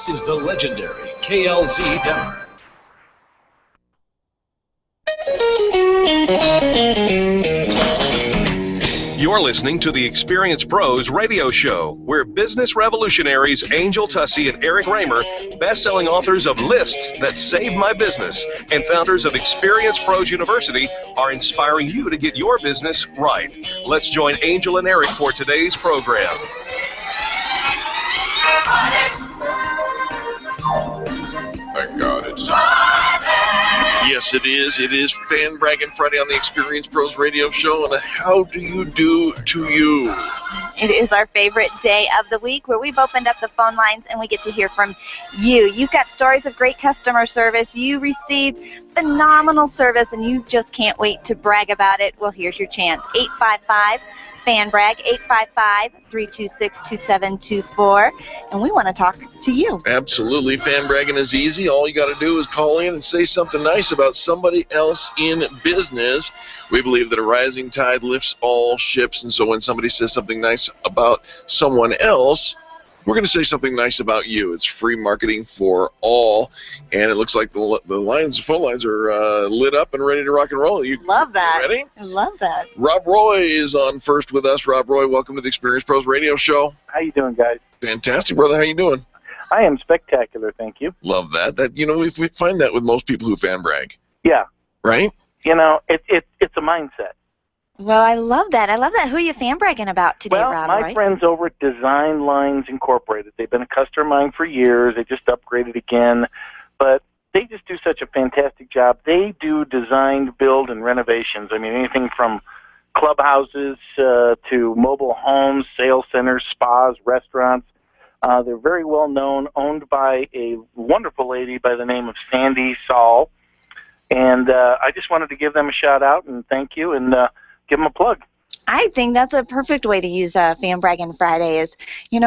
is the legendary KLZ Denver. You're listening to the Experience Pros radio show, where business revolutionaries Angel Tussey and Eric Raymer, best-selling authors of Lists That Saved My Business, and founders of Experience Pros University, are inspiring you to get your business right. Let's join Angel and Eric for today's program. Thank God it's Yes, it is. It is Fan Braggin Friday on the Experience Pros radio show. And how do you do to you? It is our favorite day of the week where we've opened up the phone lines and we get to hear from you. You've got stories of great customer service. You received phenomenal service and you just can't wait to brag about it. Well, here's your chance. 855-FAN-BRAG, 855-326-2724. And we want to talk to you. Absolutely. Fan bragging is easy. All you got to do is call in and say something nice about somebody else in business. We believe that a rising tide lifts all ships, and so when somebody says something nice about someone else, we're going to say something nice about you. It's free marketing for all, and it looks like the phone lines are lit up and ready to rock and roll. You love that. Ready? I love that. Rob Roy is on first with us. Rob Roy, welcome to the Experience Pros radio show. How you doing, guys? Fantastic, brother. How you doing? I am spectacular, thank you. Love that. We find that with most people who fan brag. Yeah. Right? It's a mindset. Well, I love that. I love that. Who are you fan bragging about today, Rob? My friends over at Design Lines Incorporated, they've been a customer of mine for years. They just upgraded again, but they just do such a fantastic job. They do design, build, and renovations. I mean, anything from clubhouses to mobile homes, sales centers, spas, restaurants. They're very well known, owned by a wonderful lady by the name of Sandy Saul. And I just wanted to give them a shout out and thank you and give them a plug. I think that's a perfect way to use Fan Braggin Friday is,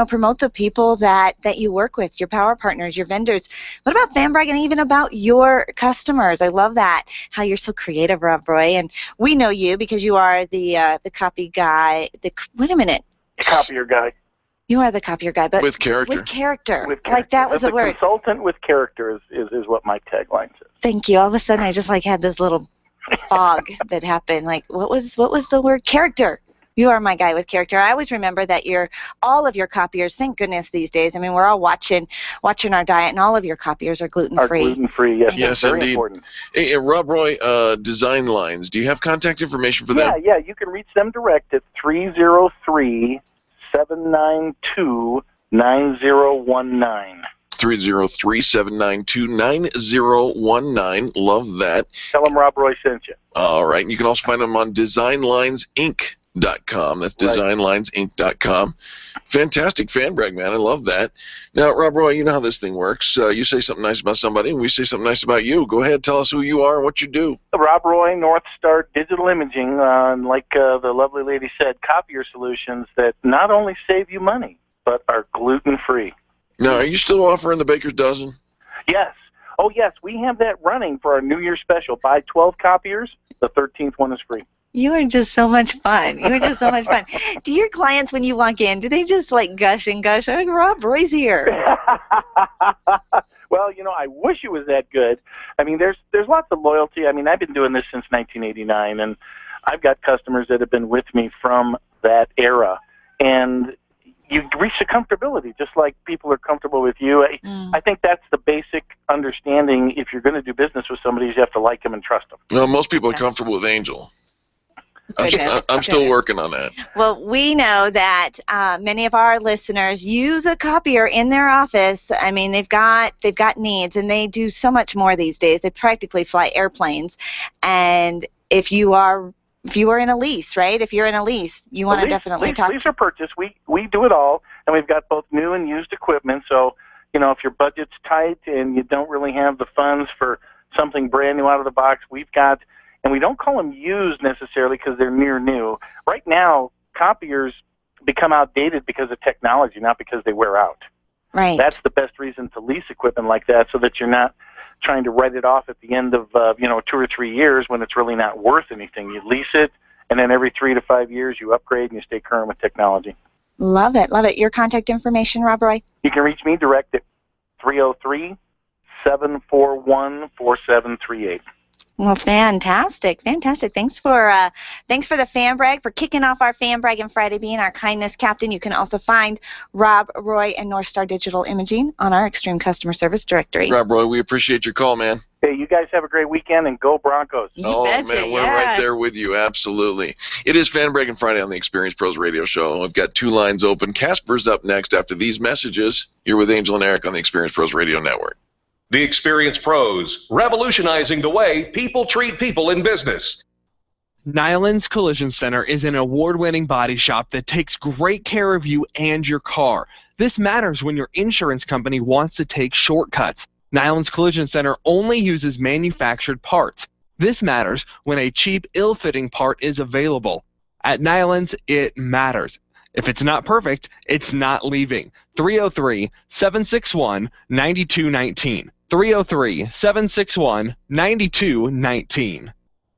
promote the people that you work with, your power partners, your vendors. What about fan bragging even about your customers? I love that, how you're so creative, Rob Roy. And we know you because you are the copy guy. Wait a minute. Copier guy. You are the copier guy, but with character. With character. Like that was the word. Consultant with character is what my tagline says. Thank you. All of a sudden, I just had this little fog that happened. Like, what was the word? Character. You are my guy with character. I always remember that all of your copiers, thank goodness these days, I mean, we're all watching our diet, and all of your copiers are gluten-free. Are gluten-free, yes. Yes, very indeed. Important. Hey, Rob Roy, Design Lines, do you have contact information for them? Yeah, you can reach them direct at 303-792-9019. 303-792-9019. Love that. Tell them Rob Roy sent you. All right. You can also find them on designlinesinc.com. That's designlinesinc.com. Fantastic fan brag, man. I love that. Now, Rob Roy, you know how this thing works. You say something nice about somebody, and we say something nice about you. Go ahead. Tell us who you are and what you do. Rob Roy, North Star Digital Imaging, like the lovely lady said, copier solutions that not only save you money, but are gluten-free. Now, are you still offering the Baker's Dozen? Yes. Oh, yes. We have that running for our New Year's special. Buy 12 copiers, the 13th one is free. You are just so much fun. Do your clients, when you walk in, do they just gush and gush? Oh, Rob Roy's here. Well, I wish it was that good. I mean, there's lots of loyalty. I mean, I've been doing this since 1989, and I've got customers that have been with me from that era. And you reach the comfortability, just like people are comfortable with you. I think that's the basic understanding. If you're going to do business with somebody, you have to like them and trust them. No, most people are comfortable with Angel. I'm still working on that. Well, we know that many of our listeners use a copier in their office. I mean, they've got needs, and they do so much more these days. They practically fly airplanes. And if you are in a lease, right? If you're in a lease, you want to definitely talk. Lease or purchase, we do it all, and we've got both new and used equipment. So, if your budget's tight and you don't really have the funds for something brand new out of the box, we've got. And we don't call them used necessarily because they're near new. Right now, copiers become outdated because of technology, not because they wear out. Right. That's the best reason to lease equipment like that, so that you're not trying to write it off at the end of 2 or 3 years when it's really not worth anything. You lease it, and then every 3 to 5 years you upgrade and you stay current with technology. Love it. Your contact information, Rob Roy? You can reach me direct at 303-741-4738. Well, fantastic. Thanks for the fan brag, for kicking off our Fan Braggin Friday, being our kindness captain. You can also find Rob, Roy, and North Star Digital Imaging on our Extreme Customer Service Directory. Rob, Roy, we appreciate your call, man. Hey, you guys have a great weekend, and go Broncos. Betcha, man, we're right there with you. Absolutely. It is Fan Braggin Friday on the Experience Pros Radio Show. I've got 2 lines open. Casper's up next after these messages. You're with Angel and Eric on the Experience Pros Radio Network. The Experience Pros, revolutionizing the way people treat people in business. Nyland's Collision Center is an award-winning body shop that takes great care of you and your car. This matters when your insurance company wants to take shortcuts. Nyland's Collision Center only uses manufactured parts. This matters when a cheap, ill-fitting part is available. At Nyland's, it matters. If it's not perfect, it's not leaving. 303-761-9219. 303-761-9219.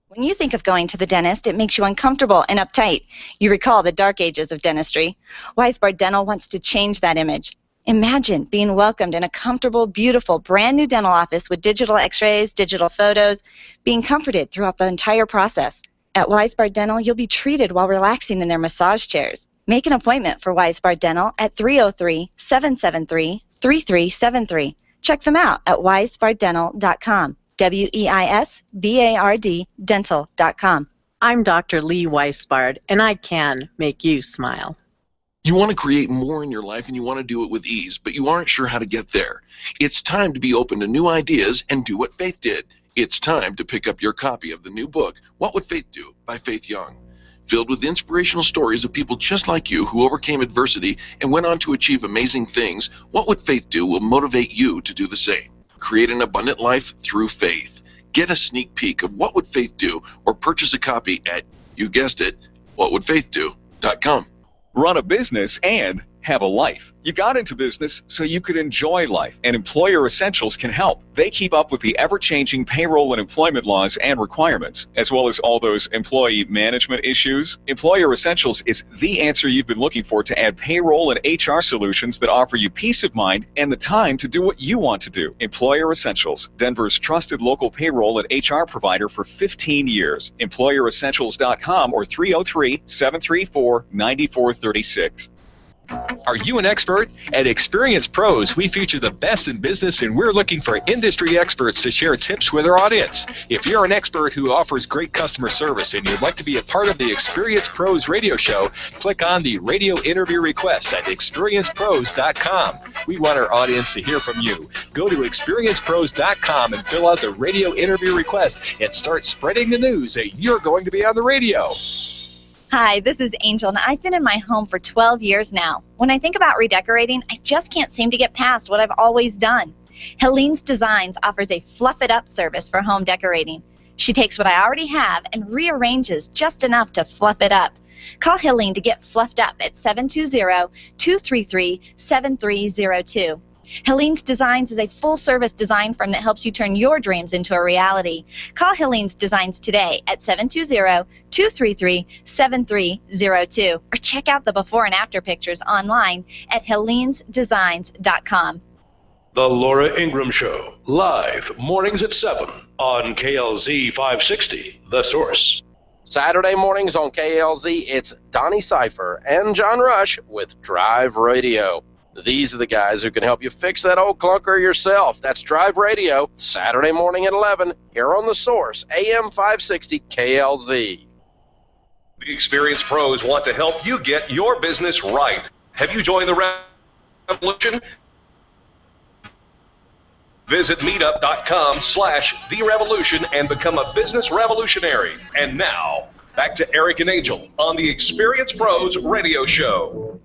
When you think of going to the dentist, it makes you uncomfortable and uptight. You recall the dark ages of dentistry. Weisbard Dental wants to change that image. Imagine being welcomed in a comfortable, beautiful, brand new dental office with digital x-rays, digital photos, being comforted throughout the entire process. At Weisbard Dental, you'll be treated while relaxing in their massage chairs. Make an appointment for Weisbard Dental at 303-773-3373. Check them out at weisbarddental.com. WEISBARD dental.com. I'm Dr. Lee Weisbard, and I can make you smile. You want to create more in your life, and you want to do it with ease, but you aren't sure how to get there. It's time to be open to new ideas and do what Faith did. It's time to pick up your copy of the new book, What Would Faith Do? By Faith Young. Filled with inspirational stories of people just like you who overcame adversity and went on to achieve amazing things, What Would Faith Do? Will motivate you to do the same. Create an abundant life through faith. Get a sneak peek of What Would Faith Do? Or purchase a copy at, you guessed it, whatwouldfaithdo.com. Run a business and have a life. You got into business so you could enjoy life, and Employer Essentials can help. They keep up with the ever-changing payroll and employment laws and requirements, as well as all those employee management issues. Employer Essentials is the answer you've been looking for to add payroll and HR solutions that offer you peace of mind and the time to do what you want to do. Employer Essentials, Denver's trusted local payroll and HR provider for 15 years. EmployerEssentials.com or 303-734-9436. Are you an expert? At Experience Pros, we feature the best in business, and we're looking for industry experts to share tips with our audience. If you're an expert who offers great customer service and you'd like to be a part of the Experience Pros radio show, click on the radio interview request at experiencepros.com. We want our audience to hear from you. Go to experiencepros.com and fill out the radio interview request and start spreading the news that you're going to be on the radio. Hi, this is Angel, and I've been in my home for 12 years now. When I think about redecorating, I just can't seem to get past what I've always done. Helene's Designs offers a fluff-it-up service for home decorating. She takes what I already have and rearranges just enough to fluff it up. Call Helene to get fluffed up at 720-233-7302. Helene's Designs is a full-service design firm that helps you turn your dreams into a reality. Call Helene's Designs today at 720-233-7302 or check out the before and after pictures online at helenesdesigns.com. The Laura Ingraham Show, live mornings at 7 on KLZ 560, The Source. Saturday mornings on KLZ, it's Donnie Cypher and John Rush with Drive Radio. These are the guys who can help you fix that old clunker yourself. That's Drive Radio, Saturday morning at 11, here on The Source, AM 560 KLZ. The Experience Pros want to help you get your business right. Have you joined the revolution? Visit meetup.com/therevolution and become a business revolutionary. And now, back to Eric and Angel on the Experience Pros radio show.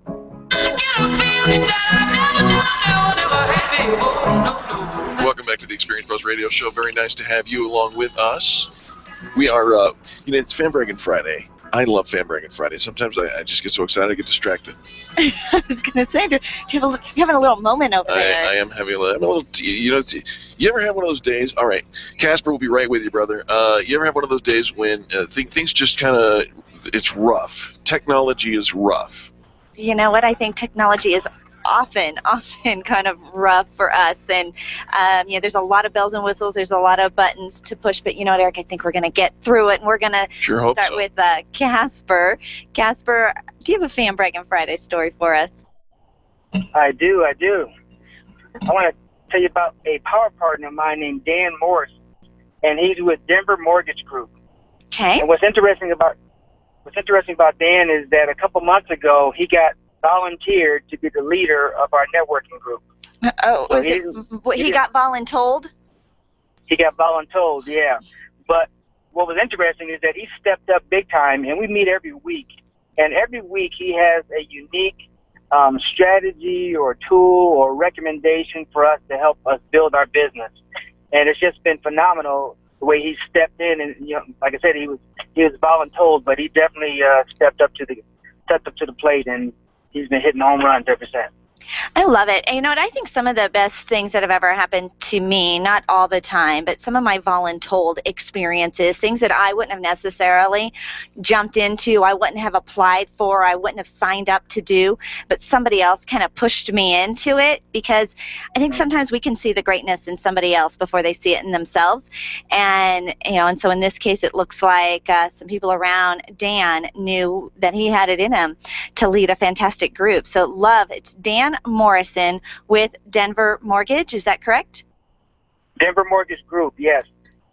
Welcome back to the Experience Pros Radio Show. Very nice to have you along with us. We are, it's Fan Braggin Friday. I love Fan Braggin Friday. Sometimes I just get so excited I get distracted. I was going to say, you're having a little moment over there. I am having a little, you ever have one of those days? All right, Casper will be right with you, brother. You ever have one of those days when things just kind of, it's rough. Technology is rough. You know what? I think technology is often kind of rough for us. And, there's a lot of bells and whistles. There's a lot of buttons to push. But you know what, Eric, I think we're going to get through it. And we're going to start with Casper. Casper, do you have a Fan Braggin Friday story for us? I do. I want to tell you about a power partner of mine named Dan Morris, and he's with Denver Mortgage Group. Okay. And what's interesting about Dan is that a couple months ago he got volunteered to be the leader of our networking group. Oh, so he got voluntold? He got voluntold, yeah. But what was interesting is that he stepped up big time, and we meet every week. And every week he has a unique strategy or tool or recommendation for us to help us build our business. And it's just been phenomenal the way he stepped in. And like I said, he was voluntold, but he definitely stepped up to the plate, and he's been hitting home runs ever since. I love it. And you know what? I think some of the best things that have ever happened to me, not all the time, but some of my voluntold experiences, things that I wouldn't have necessarily jumped into, I wouldn't have applied for, I wouldn't have signed up to do, but somebody else kind of pushed me into it, because I think sometimes we can see the greatness in somebody else before they see it in themselves. And, and so in this case, it looks like some people around Dan knew that he had it in him to lead a fantastic group. So love, it's Dan Morrison with Denver Mortgage, is that correct? Denver Mortgage Group, yes.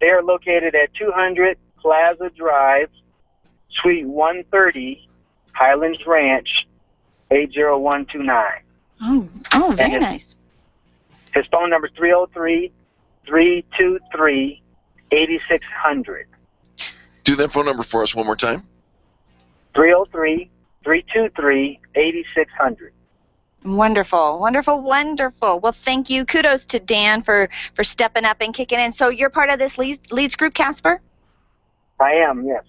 They are located at 200 Plaza Drive, Suite 130, Highlands Ranch, 80129. Oh, very nice. His phone number is 303-323-8600. Do that phone number for us one more time. 303-323-8600. Wonderful, wonderful, wonderful. Well, thank you. Kudos to Dan for stepping up and kicking in. So you're part of this leads group, Casper? I am, yes.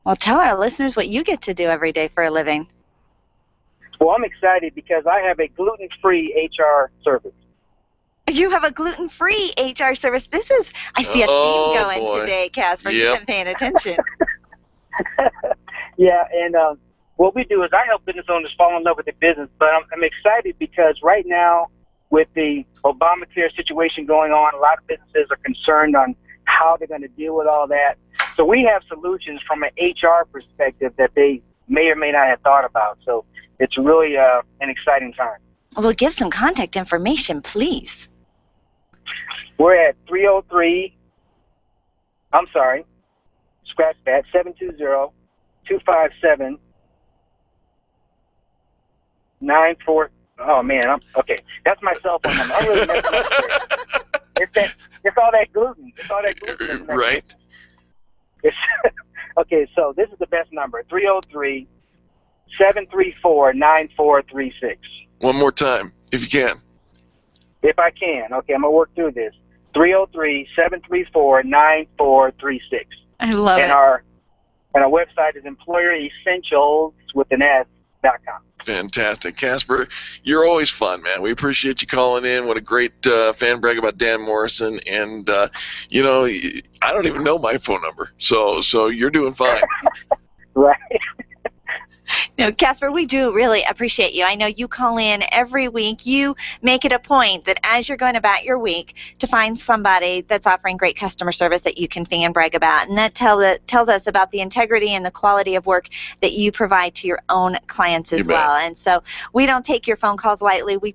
Well, tell our listeners what you get to do every day for a living. Well, I'm excited because I have a gluten-free HR service. You have a gluten-free HR service. I see a theme going today, Casper. Yep. You've been paying attention. Yeah, and what we do is I help business owners fall in love with the business, but I'm excited because right now with the Obamacare situation going on, a lot of businesses are concerned on how they're going to deal with all that. So we have solutions from an HR perspective that they may or may not have thought about. So it's really an exciting time. Well, give some contact information, please. We're at 720-257-94. Oh man, okay. That's my cell phone number. I'm really messing up there. It's all that gluten. Right. Okay, so this is the best number: 303-734-9436. One more time, if you can. If I can. Okay, I'm gonna work through this. 303-734-9436. I love it. And our website is employeressentials.com. Fantastic. Casper, you're always fun, man. We appreciate you calling in. What a great fan brag about Dan Morrison. And, I don't even know my phone number. So you're doing fine. Right. No, Casper, we do really appreciate you. I know you call in every week. You make it a point that as you're going about your week to find somebody that's offering great customer service that you can fan brag about. And that tells us about the integrity and the quality of work that you provide to your own clients as well. And so we don't take your phone calls lightly. We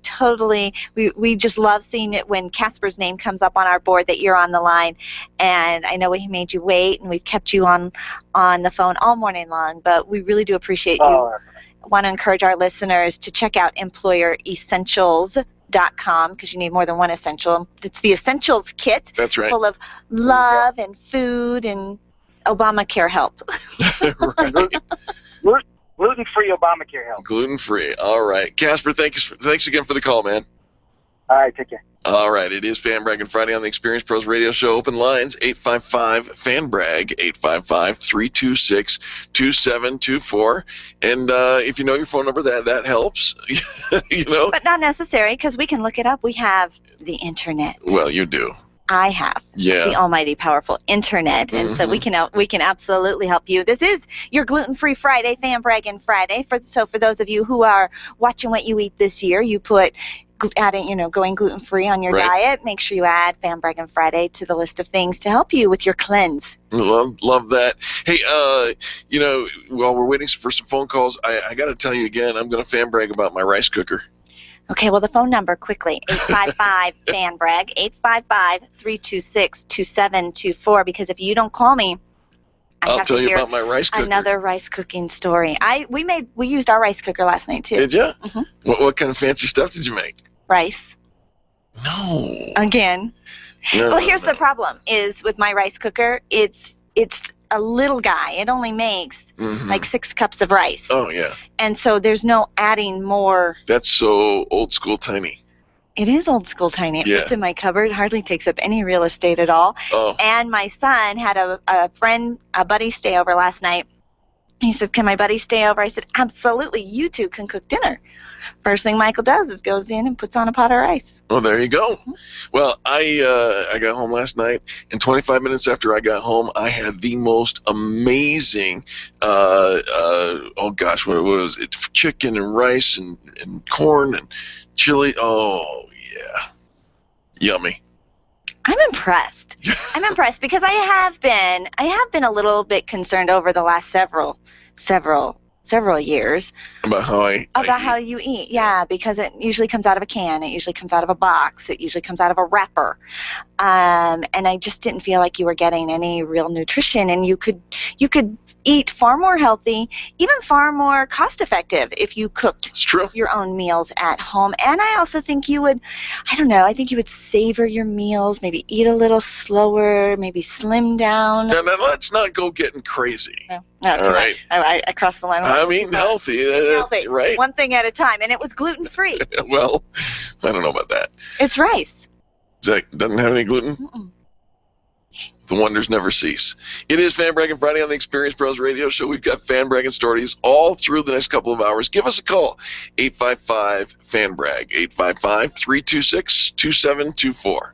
just love seeing it when Casper's name comes up on our board that you're on the line. And I know we made you wait, and we've kept you on the phone all morning long, but we really do appreciate you. I want to encourage our listeners to check out employeressentials.com because you need more than one essential. It's the Essentials Kit. That's right. Full of love and food and Obamacare help. Right. Gluten-free Obamacare help. Gluten-free. All right. Casper, thanks again for the call, man. All right, take care. All right, it is Fan Braggin Friday on the Experience Pros Radio Show. Open lines, 855-FAN-BRAG, 855-326-2724. And if you know your phone number, that helps, But not necessary, because we can look it up. We have the Internet. Well, you do. I have. Yeah. The almighty powerful internet. And so we can absolutely help you. This is your gluten-free Friday, Fan Braggin Friday. So for those of you who are watching what you eat this year, you put going gluten-free on your diet. Make sure you add Fan Braggin Friday to the list of things to help you with your cleanse. Love that. Hey, while we're waiting for some phone calls, I got to tell you again, I'm going to fan brag about my rice cooker. Okay, well, the phone number, quickly, 855-FAN-BRAG, 855-326-2724, because if you don't call me, I'll tell you about my rice cooker. Another rice cooking story. We used our rice cooker last night, too. Did you? Mm-hmm. What kind of fancy stuff did you make? Rice. No. Again. No, well, here's the problem, is with my rice cooker, it's a little guy. It only makes like 6 cups of rice. Oh, yeah. And so there's no adding more. That's so old school tiny. It is old school tiny. It fits in my cupboard, hardly takes up any real estate at all. Oh. And my son had a buddy stay over last night. He said, "Can my buddy stay over?" I said, "Absolutely. You two can cook dinner." First thing Michael does is goes in and puts on a pot of rice. Oh, there you go. Well, I got home last night, and 25 minutes after I got home, I had the most amazing, what was it? Chicken and rice and corn and chili. Oh, yeah. Yummy. I'm impressed. I'm impressed because I have been a little bit concerned over the last several years about how you eat. Yeah, because it usually comes out of a can, it usually comes out of a box, it usually comes out of a wrapper, and I just didn't feel like you were getting any real nutrition, and you could eat far more healthy, even far more cost effective if you cooked your own meals at home. And I also think you would, I think you would savor your meals, maybe eat a little slower, maybe slim down. Now let's not go getting crazy. No, all right. I crossed the line. I'm eating healthy. Healthy, right? One thing at a time, and it was gluten-free. Well, I don't know about that. It's rice. Doesn't have any gluten? Mm-mm. The wonders never cease. It is Fan Braggin Friday on the Experience Pros Radio Show. We've got Fan Braggin stories all through the next couple of hours. Give us a call, 855-FAN-BRAG, 855-326-2724.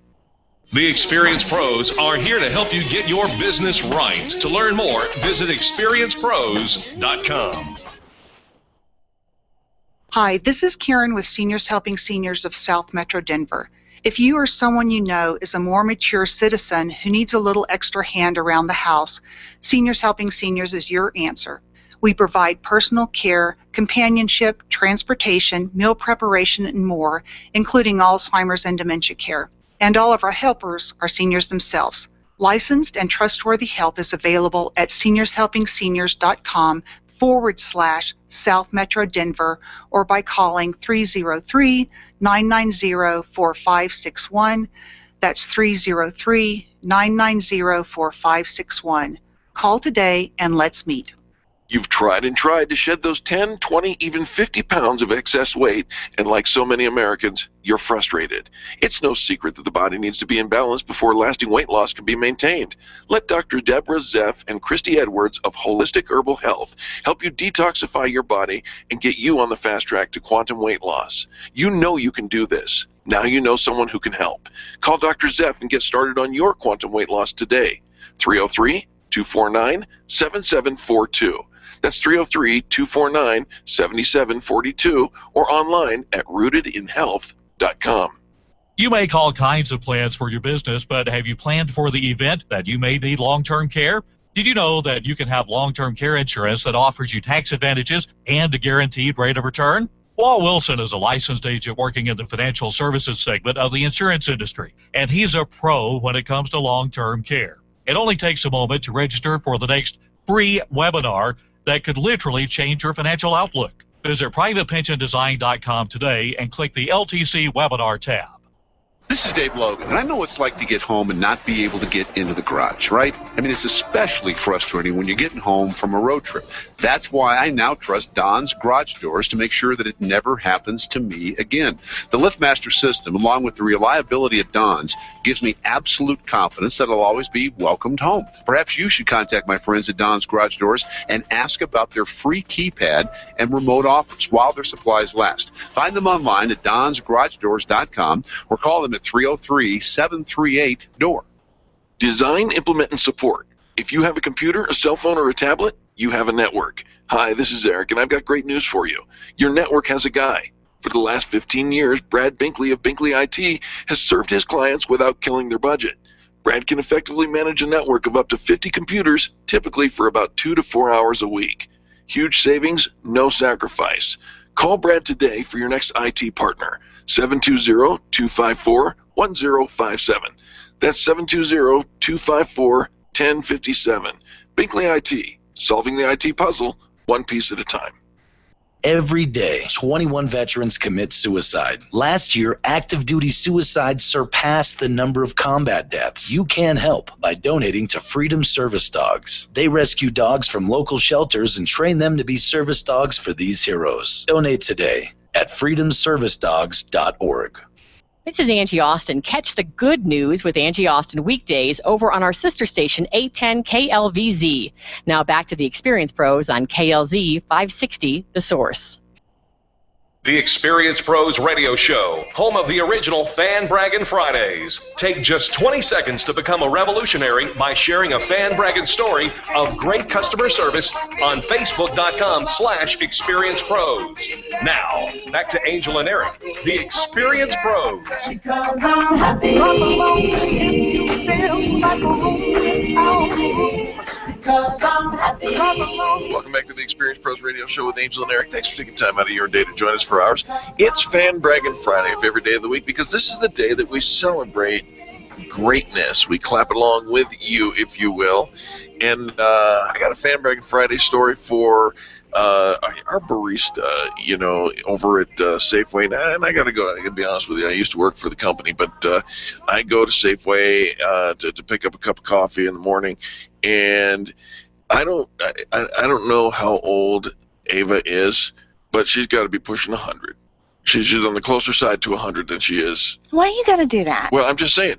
The Experience Pros are here to help you get your business right. To learn more, visit experiencepros.com. Hi, this is Karen with Seniors Helping Seniors of South Metro Denver. If you or someone you know is a more mature citizen who needs a little extra hand around the house, Seniors Helping Seniors is your answer. We provide personal care, companionship, transportation, meal preparation, and more, including Alzheimer's and dementia care. And all of our helpers are seniors themselves. Licensed and trustworthy help is available at seniorshelpingseniors.com/South Metro Denver or by calling 303-990-4561. That's 303-990-4561. Call today and let's meet. You've tried and tried to shed those 10, 20, even 50 pounds of excess weight, and like so many Americans, you're frustrated. It's no secret that the body needs to be in balance before lasting weight loss can be maintained. Let Dr. Deborah Zeff and Christy Edwards of Holistic Herbal Health help you detoxify your body and get you on the fast track to quantum weight loss. You know you can do this. Now you know someone who can help. Call Dr. Zeff and get started on your quantum weight loss today. 303-249-7742. That's 303-249-7742 or online at rootedinhealth.com. You make all kinds of plans for your business, but have you planned for the event that you may need long-term care? Did you know that you can have long-term care insurance that offers you tax advantages and a guaranteed rate of return? Paul Wilson is a licensed agent working in the financial services segment of the insurance industry, and he's a pro when it comes to long-term care. It only takes a moment to register for the next free webinar that could literally change your financial outlook. Visit privatepensiondesign.com today and click the LTC webinar tab. This is Dave Logan, and I know what it's like to get home and not be able to get into the garage, right? I mean, it's especially frustrating when you're getting home from a road trip. That's why I now trust Don's Garage Doors to make sure that it never happens to me again. The LiftMaster system, along with the reliability of Don's, gives me absolute confidence that I'll always be welcomed home. Perhaps you should contact my friends at Don's Garage Doors and ask about their free keypad and remote offers while their supplies last. Find them online at donsgaragedoors.com or call them them at 303-738-DOOR. Design, implement, and support. If you have a computer, a cell phone, or a tablet, you have a network. Hi, this is Eric, and I've got great news for you. Your network has a guy. For the last 15 years, Brad Binkley of Binkley IT has served his clients without killing their budget. Brad can effectively manage a network of up to 50 computers, typically for about 2 to 4 hours a week. Huge savings, no sacrifice. Call Brad today for your next IT partner, 720-254-1057. That's 720-254-1057. Binkley IT, solving the IT puzzle, one piece at a time. Every day, 21 veterans commit suicide. Last year, active duty suicide surpassed the number of combat deaths. You can help by donating to Freedom Service Dogs. They rescue dogs from local shelters and train them to be service dogs for these heroes. Donate today at freedomservicedogs.org. This is Angie Austin. Catch the good news with Angie Austin weekdays over on our sister station, 810 KLVZ. Now back to the Experience Pros on KLZ 560, The Source. The Experience Pros Radio Show, home of the original Fan Braggin Fridays. Take just 20 seconds to become a revolutionary by sharing a Fan Braggin story of great customer service on Facebook.com/Experience Pros. Now, back to Angel and Eric, the Experience Pros. Because I'm happy. Because I'm happy. Welcome back to the Experience Pros Radio Show with Angel and Eric. Thanks for taking time out of your day to join us for ours. It's Fan Braggin Friday, favorite day of the week, because this is the day that we celebrate greatness. We clap along with you, if you will. And I got a Fan Braggin Friday story for our barista, over at Safeway. And I got to be honest with you, I used to work for the company, but I go to Safeway to pick up a cup of coffee in the morning, and I don't know how old Ava is, but she's got to be pushing 100. She's on the closer side to 100 than she is. Why you got to do that? Well, I'm just saying.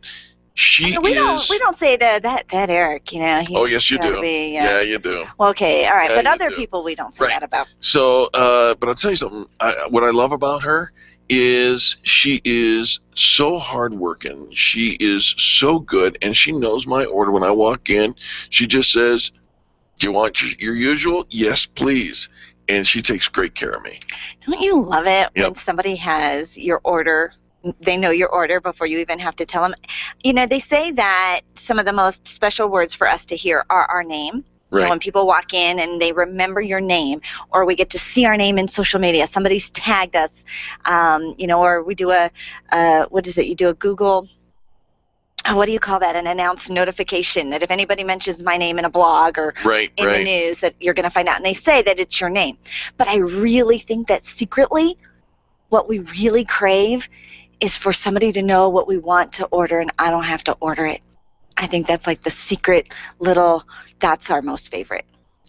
We don't say that Eric, Oh, yes, you do. Yeah, you do. Well, okay, all right, Yeah, but you other do. people we don't say that about. So, but I'll tell you something. What I love about her is she is so hardworking. She is so good, and she knows my order. When I walk in, she just says, "Do you want your usual?" "Yes, please." And she takes great care of me. Don't you love it when Yep. somebody has your order? They know your order before you even have to tell them. They say that some of the most special words for us to hear are our name. Right. When people walk in and they remember your name, or we get to see our name in social media, somebody's tagged us, or we do what is it? You do a Google, what do you call that? An announced notification that if anybody mentions my name in a blog or in the news, that you're going to find out. And they say that it's your name. But I really think that secretly, what we really crave is for somebody to know what we want to order, and I don't have to order it. I think that's like the secret that's our most favorite.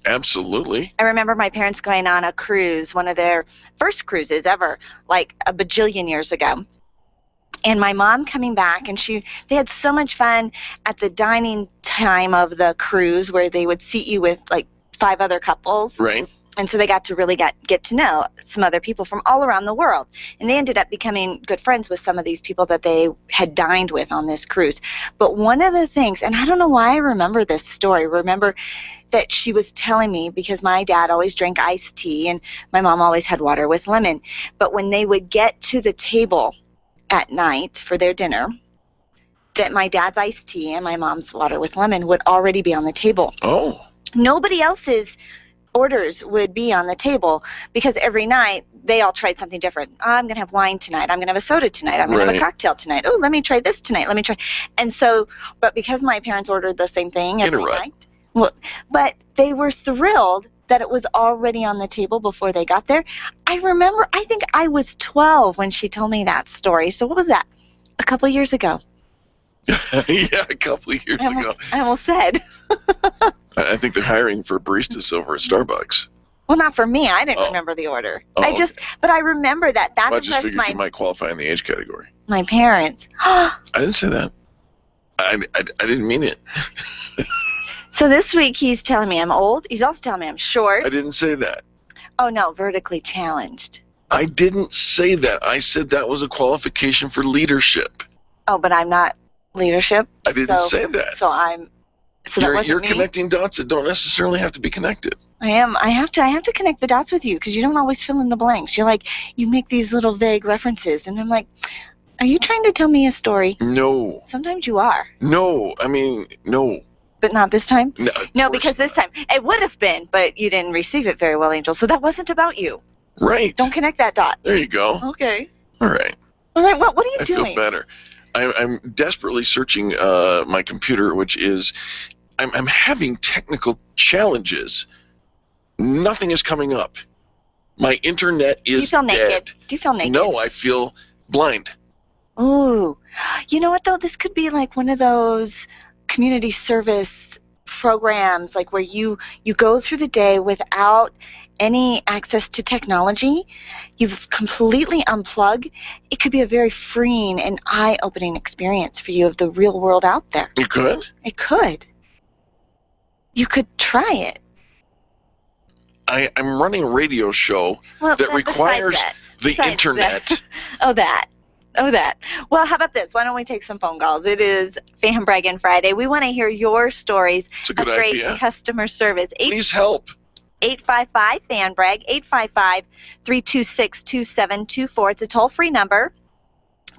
Absolutely. I remember my parents going on a cruise, one of their first cruises ever, like a bajillion years ago. And my mom coming back, and they had so much fun at the dining time of the cruise where they would seat you with like 5 other couples. Right. And so they got to really get to know some other people from all around the world. And they ended up becoming good friends with some of these people that they had dined with on this cruise. But one of the things, and I don't know why I remember this story, remember that she was telling me, because my dad always drank iced tea and my mom always had water with lemon. But when they would get to the table at night for their dinner, that my dad's iced tea and my mom's water with lemon would already be on the table. Oh. Nobody else's orders would be on the table, because every night they all tried something different. I'm going to have wine tonight. I'm going to have a soda tonight. I'm going to have a cocktail tonight. Oh, let me try this tonight. Let me try. And so, but because my parents ordered the same thing every night, but they were thrilled that it was already on the table before they got there. I remember, I think I was 12 when she told me that story. So what was that? A couple years ago. Yeah, a couple of years ago. I almost said. I think they're hiring for baristas over at Starbucks. Well, not for me. I didn't remember the order. Oh, But I remember that. I just impressed figured you might qualify in the age category. my parents. I didn't say that. I didn't mean it. So this week he's telling me I'm old. He's also telling me I'm short. I didn't say that. Oh, no, vertically challenged. I didn't say that. I said that was a qualification for leadership. Oh, but I'm not leadership. I didn't say that. So that wasn't You're me. connecting dots that don't necessarily have to be connected. I am. I have to connect the dots with you because you don't always fill in the blanks. You're like, you make these little vague references, and I'm like, are you trying to tell me a story? No. Sometimes you are. No. I mean, no. But not this time? No, because this time it would have been, but you didn't receive it very well, Angel. So that wasn't about you. Right. Don't connect that dot. There you go. Okay. All right. All right. What are you I doing? feel better. I'm desperately searching my computer, which is I'm having technical challenges. Nothing is coming up. My internet is Do you feel dead. naked? Do you feel naked? No, I feel blind. Ooh. You know what, though? This could be like one of those community service programs, like where you go through the day without any access to technology. You've completely unplugged. It could be a very freeing and eye-opening experience for you of the real world out there. You could? It could. You could try it. I'm running a radio show that requires the internet. Oh, that. Well, how about this? Why don't we take some phone calls? It is Fan Braggin Friday. We want to hear your stories of great customer service. Please help. 855-FAN-BRAG, 855-326-2724. It's a toll-free number.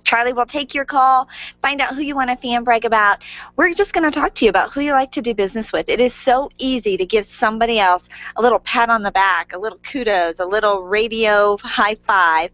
Charlie will take your call, find out who you want to fan brag about. We're just going to talk to you about who you like to do business with. It is so easy to give somebody else a little pat on the back, a little kudos, a little radio high five.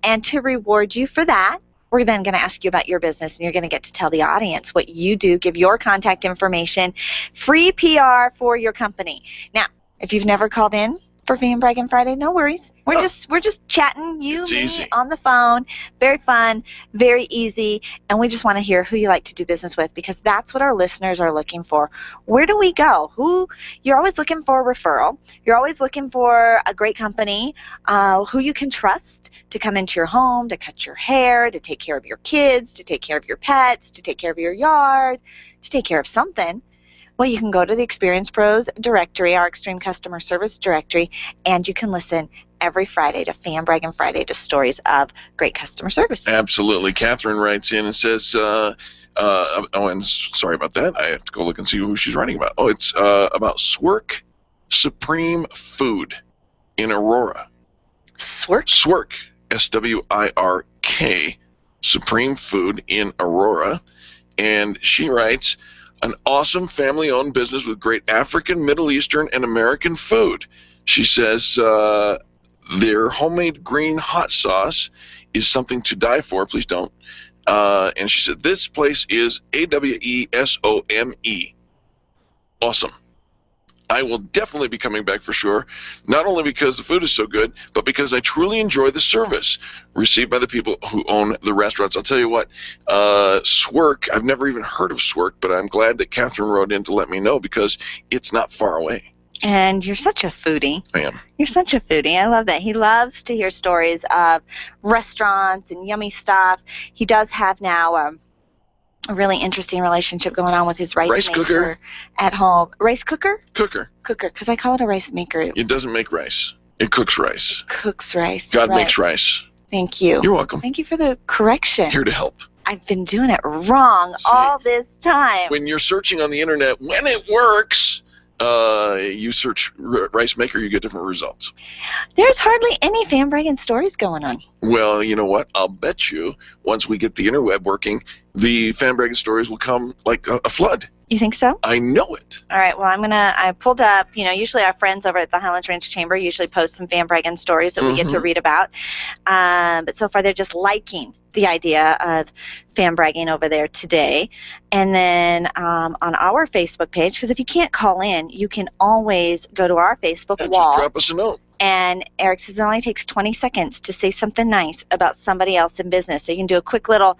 And to reward you for that, we're then going to ask you about your business, and you're going to get to tell the audience what you do, give your contact information, free PR for your company. Now, if you've never called in for Fan Braggin Friday, no worries. We're just chatting, you, me, easy. on the phone. Very fun, very easy, and we just want to hear who you like to do business with because that's what our listeners are looking for. Where do we go? You're always looking for a referral. You're always looking for a great company who you can trust to come into your home, to cut your hair, to take care of your kids, to take care of your pets, to take care of your yard, to take care of something. Well, you can go to the Experience Pros directory, our Extreme Customer Service directory, and you can listen every Friday to Fan Braggin Friday to stories of great customer service. Absolutely. Catherine writes in and says, and sorry about that. I have to go look and see who she's writing about. Oh, it's about Swerk Supreme Food in Aurora. Swerk? Swerk, S-W-I-R-K, Supreme Food in Aurora. And she writes, an awesome family-owned business with great African, Middle Eastern, and American food. She says their homemade green hot sauce is something to die for. Please don't. And she said this place is AWESOME. Awesome. I will definitely be coming back for sure, not only because the food is so good, but because I truly enjoy the service received by the people who own the restaurants. I'll tell you what, Swerk, I've never even heard of Swerk, but I'm glad that Catherine wrote in to let me know because it's not far away. And you're such a foodie. I am. You're such a foodie. I love that. He loves to hear stories of restaurants and yummy stuff. He does have now a really interesting relationship going on with his rice maker cooker at home. Rice cooker? Cooker, because I call it a rice maker. it doesn't make rice. It cooks rice. Cooks rice. God right. makes rice. Thank you. You're welcome. Thank you for the correction. Here to help. I've been doing it wrong all this time. When you're searching on the internet, when it works, you search rice maker, you get different results. There's hardly any Fan Braggin stories going on. Well, you know what? I'll bet you once we get the interweb working, the Fan Braggin stories will come like a flood. You think so? I know it. All right, well, I pulled up, usually our friends over at the Highlands Ranch Chamber usually post some Fan Braggin stories that we get to read about. But so far they're just liking the idea of fan bragging over there today. And then on our Facebook page, because if you can't call in, you can always go to our Facebook wall. Just drop us a note. And Eric says it only takes 20 seconds to say something nice about somebody else in business. So you can do a quick little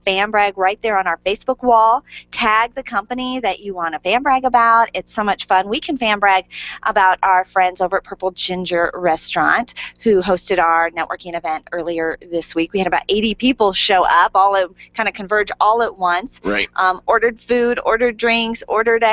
fan brag right there on our Facebook wall. Tag the company that you want to fan brag about. It's so much fun. We can fan brag about our friends over at Purple Ginger Restaurant who hosted our networking event earlier this week. We had about 80 people show up, all kind of converge all at once. Right. Ordered food, ordered drinks, ordered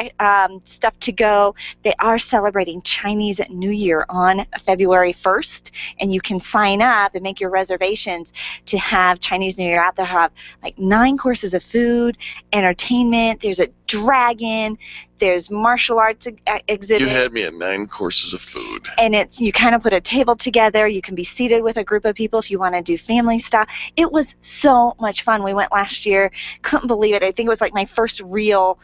stuff to go. They are celebrating Chinese New Year on February 1st, and you can sign up and make your reservations to have Chinese New Year out there. Have like 9 courses of food, entertainment. There's a dragon. There's martial arts exhibit. You had me at 9 courses of food. And you kind of put a table together. You can be seated with a group of people if you want to do family style. It was so much fun. We went last year. Couldn't believe it. I think it was like my first real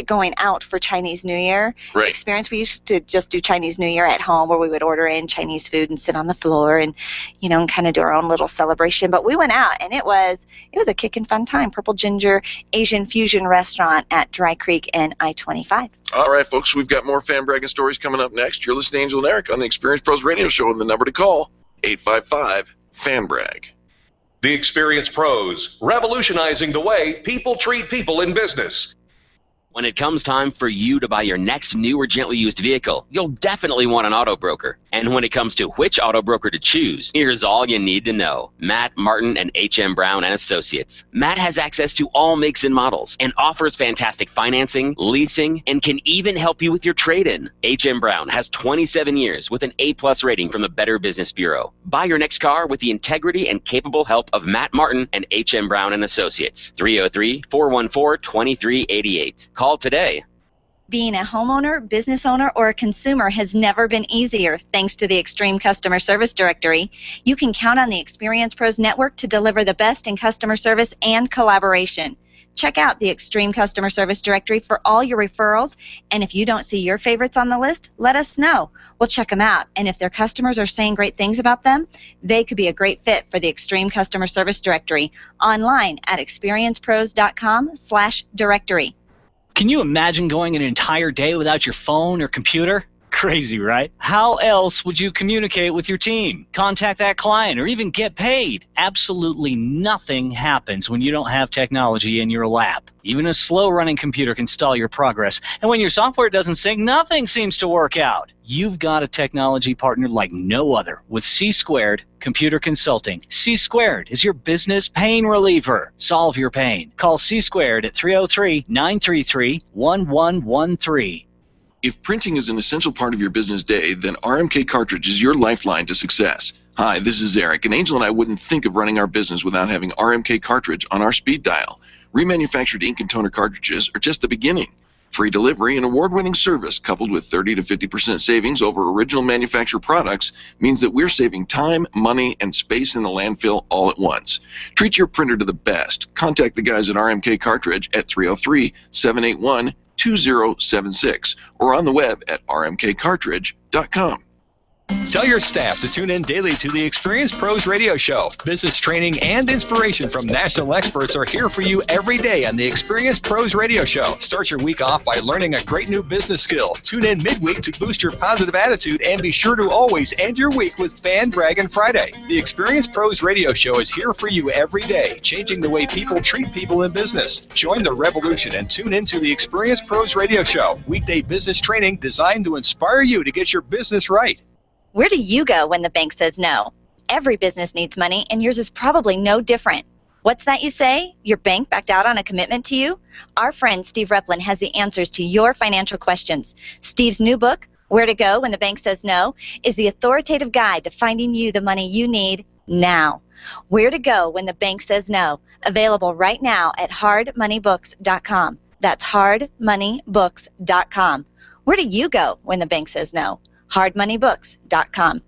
going out for Chinese New Year experience. We used to just do Chinese New Year at home, where we would order in Chinese food and sit on the floor and, and kind of do our own little celebration. But we went out, and it was a kickin' fun time. Purple Ginger Asian Fusion Restaurant at Dry Creek and I-25. All right, folks, we've got more fan bragging stories coming up next. You're listening to Angel and Eric on the Experience Pros Radio Show, and the number to call, 855-FAN-BRAG. The Experience Pros, revolutionizing the way people treat people in business. When it comes time for you to buy your next new or gently used vehicle, you'll definitely want an auto broker. And when it comes to which auto broker to choose, here's all you need to know. Matt Martin and H.M. Brown and Associates. Matt has access to all makes and models and offers fantastic financing, leasing, and can even help you with your trade-in. H.M. Brown has 27 years with an A+ rating from the Better Business Bureau. Buy your next car with the integrity and capable help of Matt Martin and H.M. Brown and Associates. 303-414-2388. Call today. Being a homeowner, business owner, or a consumer has never been easier thanks to the Extreme Customer Service Directory. You can count on the Experience Pros Network to deliver the best in customer service and collaboration. Check out the Extreme Customer Service Directory for all your referrals, and if you don't see your favorites on the list, let us know. We'll check them out, and if their customers are saying great things about them, they could be a great fit for the Extreme Customer Service Directory. Online at experiencepros.com/directory. Can you imagine going an entire day without your phone or computer? Crazy, right? How else would you communicate with your team, contact that client, or even get paid? Absolutely nothing happens when you don't have technology in your lap. Even a slow-running computer can stall your progress. And when your software doesn't sync, nothing seems to work out. You've got a technology partner like no other with C-Squared Computer Consulting. C-Squared is your business pain reliever. Solve your pain. Call C-Squared at 303-933-1113. If printing is an essential part of your business day, then RMK Cartridge is your lifeline to success. Hi, this is Eric, and Angel and I wouldn't think of running our business without having RMK Cartridge on our speed dial. Remanufactured ink and toner cartridges are just the beginning. Free delivery and award-winning service coupled with 30 to 50% savings over original manufacturer products means that we're saving time, money, and space in the landfill all at once. Treat your printer to the best. Contact the guys at RMK Cartridge at 303-781-2076 or on the web at rmkcartridge.com. Tell your staff to tune in daily to the Experience Pros Radio Show. Business training and inspiration from national experts are here for you every day on the Experience Pros Radio Show. Start your week off by learning a great new business skill. Tune in midweek to boost your positive attitude and be sure to always end your week with Fan Braggin Friday. The Experience Pros Radio Show is here for you every day, changing the way people treat people in business. Join the revolution and tune in to the Experience Pros Radio Show. Weekday business training designed to inspire you to get your business right. Where do you go when the bank says no? Every business needs money, and yours is probably no different. What's that you say? Your bank backed out on a commitment to you? Our friend Steve Replin has the answers to your financial questions. Steve's new book, Where to Go When the Bank Says No, is the authoritative guide to finding you the money you need now. Where to Go When the Bank Says No, available right now at hardmoneybooks.com. That's hardmoneybooks.com. Where do you go when the bank says no? hardmoneybooks.com.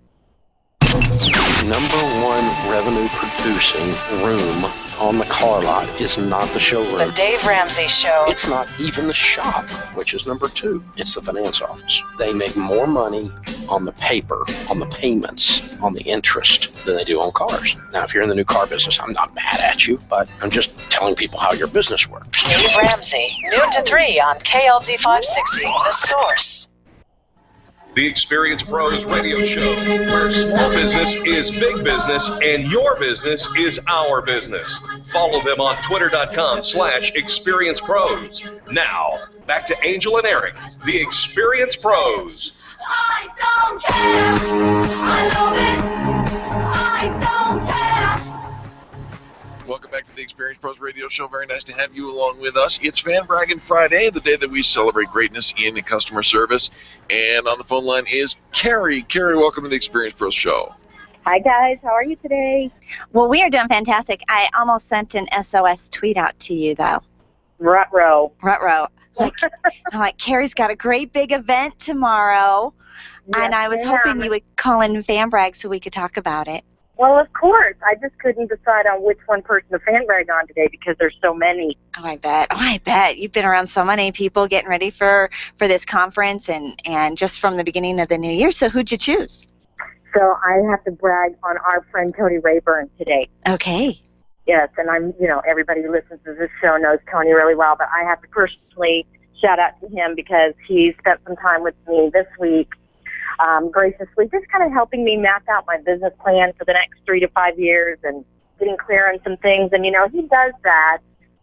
Number one revenue producing room on the car lot is not the showroom. The Dave Ramsey Show. It's not even the shop, which is number two. It's the finance office. They make more money on the paper, on the payments, on the interest than they do on cars. Now, if you're in the new car business, I'm not mad at you, but I'm just telling people how your business works. Dave Ramsey, noon to 3 on KLZ 560, The Source. The Experience Pros Radio Show, where small business is big business and your business is our business. Follow them on twitter.com/experiencepros. Now, back to Angel and Eric, the Experience Pros. I don't care. I love it. I don't care. Welcome back to the Experience Pros Radio Show. Very nice to have you along with us. It's Fan Braggin Friday, the day that we celebrate greatness in customer service. And on the phone line is Carrie. Carrie, welcome to the Experience Pros Show. Hi, guys. How are you today? Well, we are doing fantastic. I almost sent an SOS tweet out to you, though. Ruh-roh. Ruh-roh. I'm like, Carrie's got a great big event tomorrow, and I was hoping you would call in Fan Brag so we could talk about it. Well, of course. I just couldn't decide on which one person to fan brag on today because there's so many. Oh, I bet. You've been around so many people getting ready for this conference and just from the beginning of the new year. So who'd you choose? So I have to brag on our friend Tony Rayburn today. Okay. Yes, and everybody who listens to this show knows Tony really well, but I have to personally shout out to him because he spent some time with me this week, graciously, just kind of helping me map out my business plan for the next 3 to 5 years and getting clear on some things. And, he does that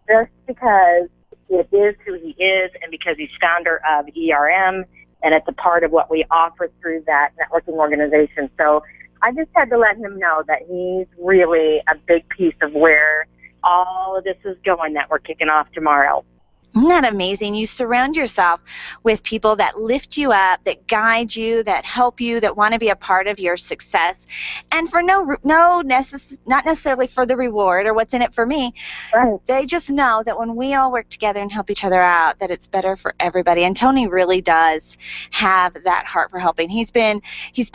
just because it is who he is and because he's founder of ERM, and it's a part of what we offer through that networking organization. So I just had to let him know that he's really a big piece of where all of this is going that we're kicking off tomorrow. Isn't that amazing? You surround yourself with people that lift you up, that guide you, that help you, that want to be a part of your success, and for not necessarily for the reward or what's in it for me. Right. They just know that when we all work together and help each other out, that it's better for everybody. And Tony really does have that heart for helping. He's been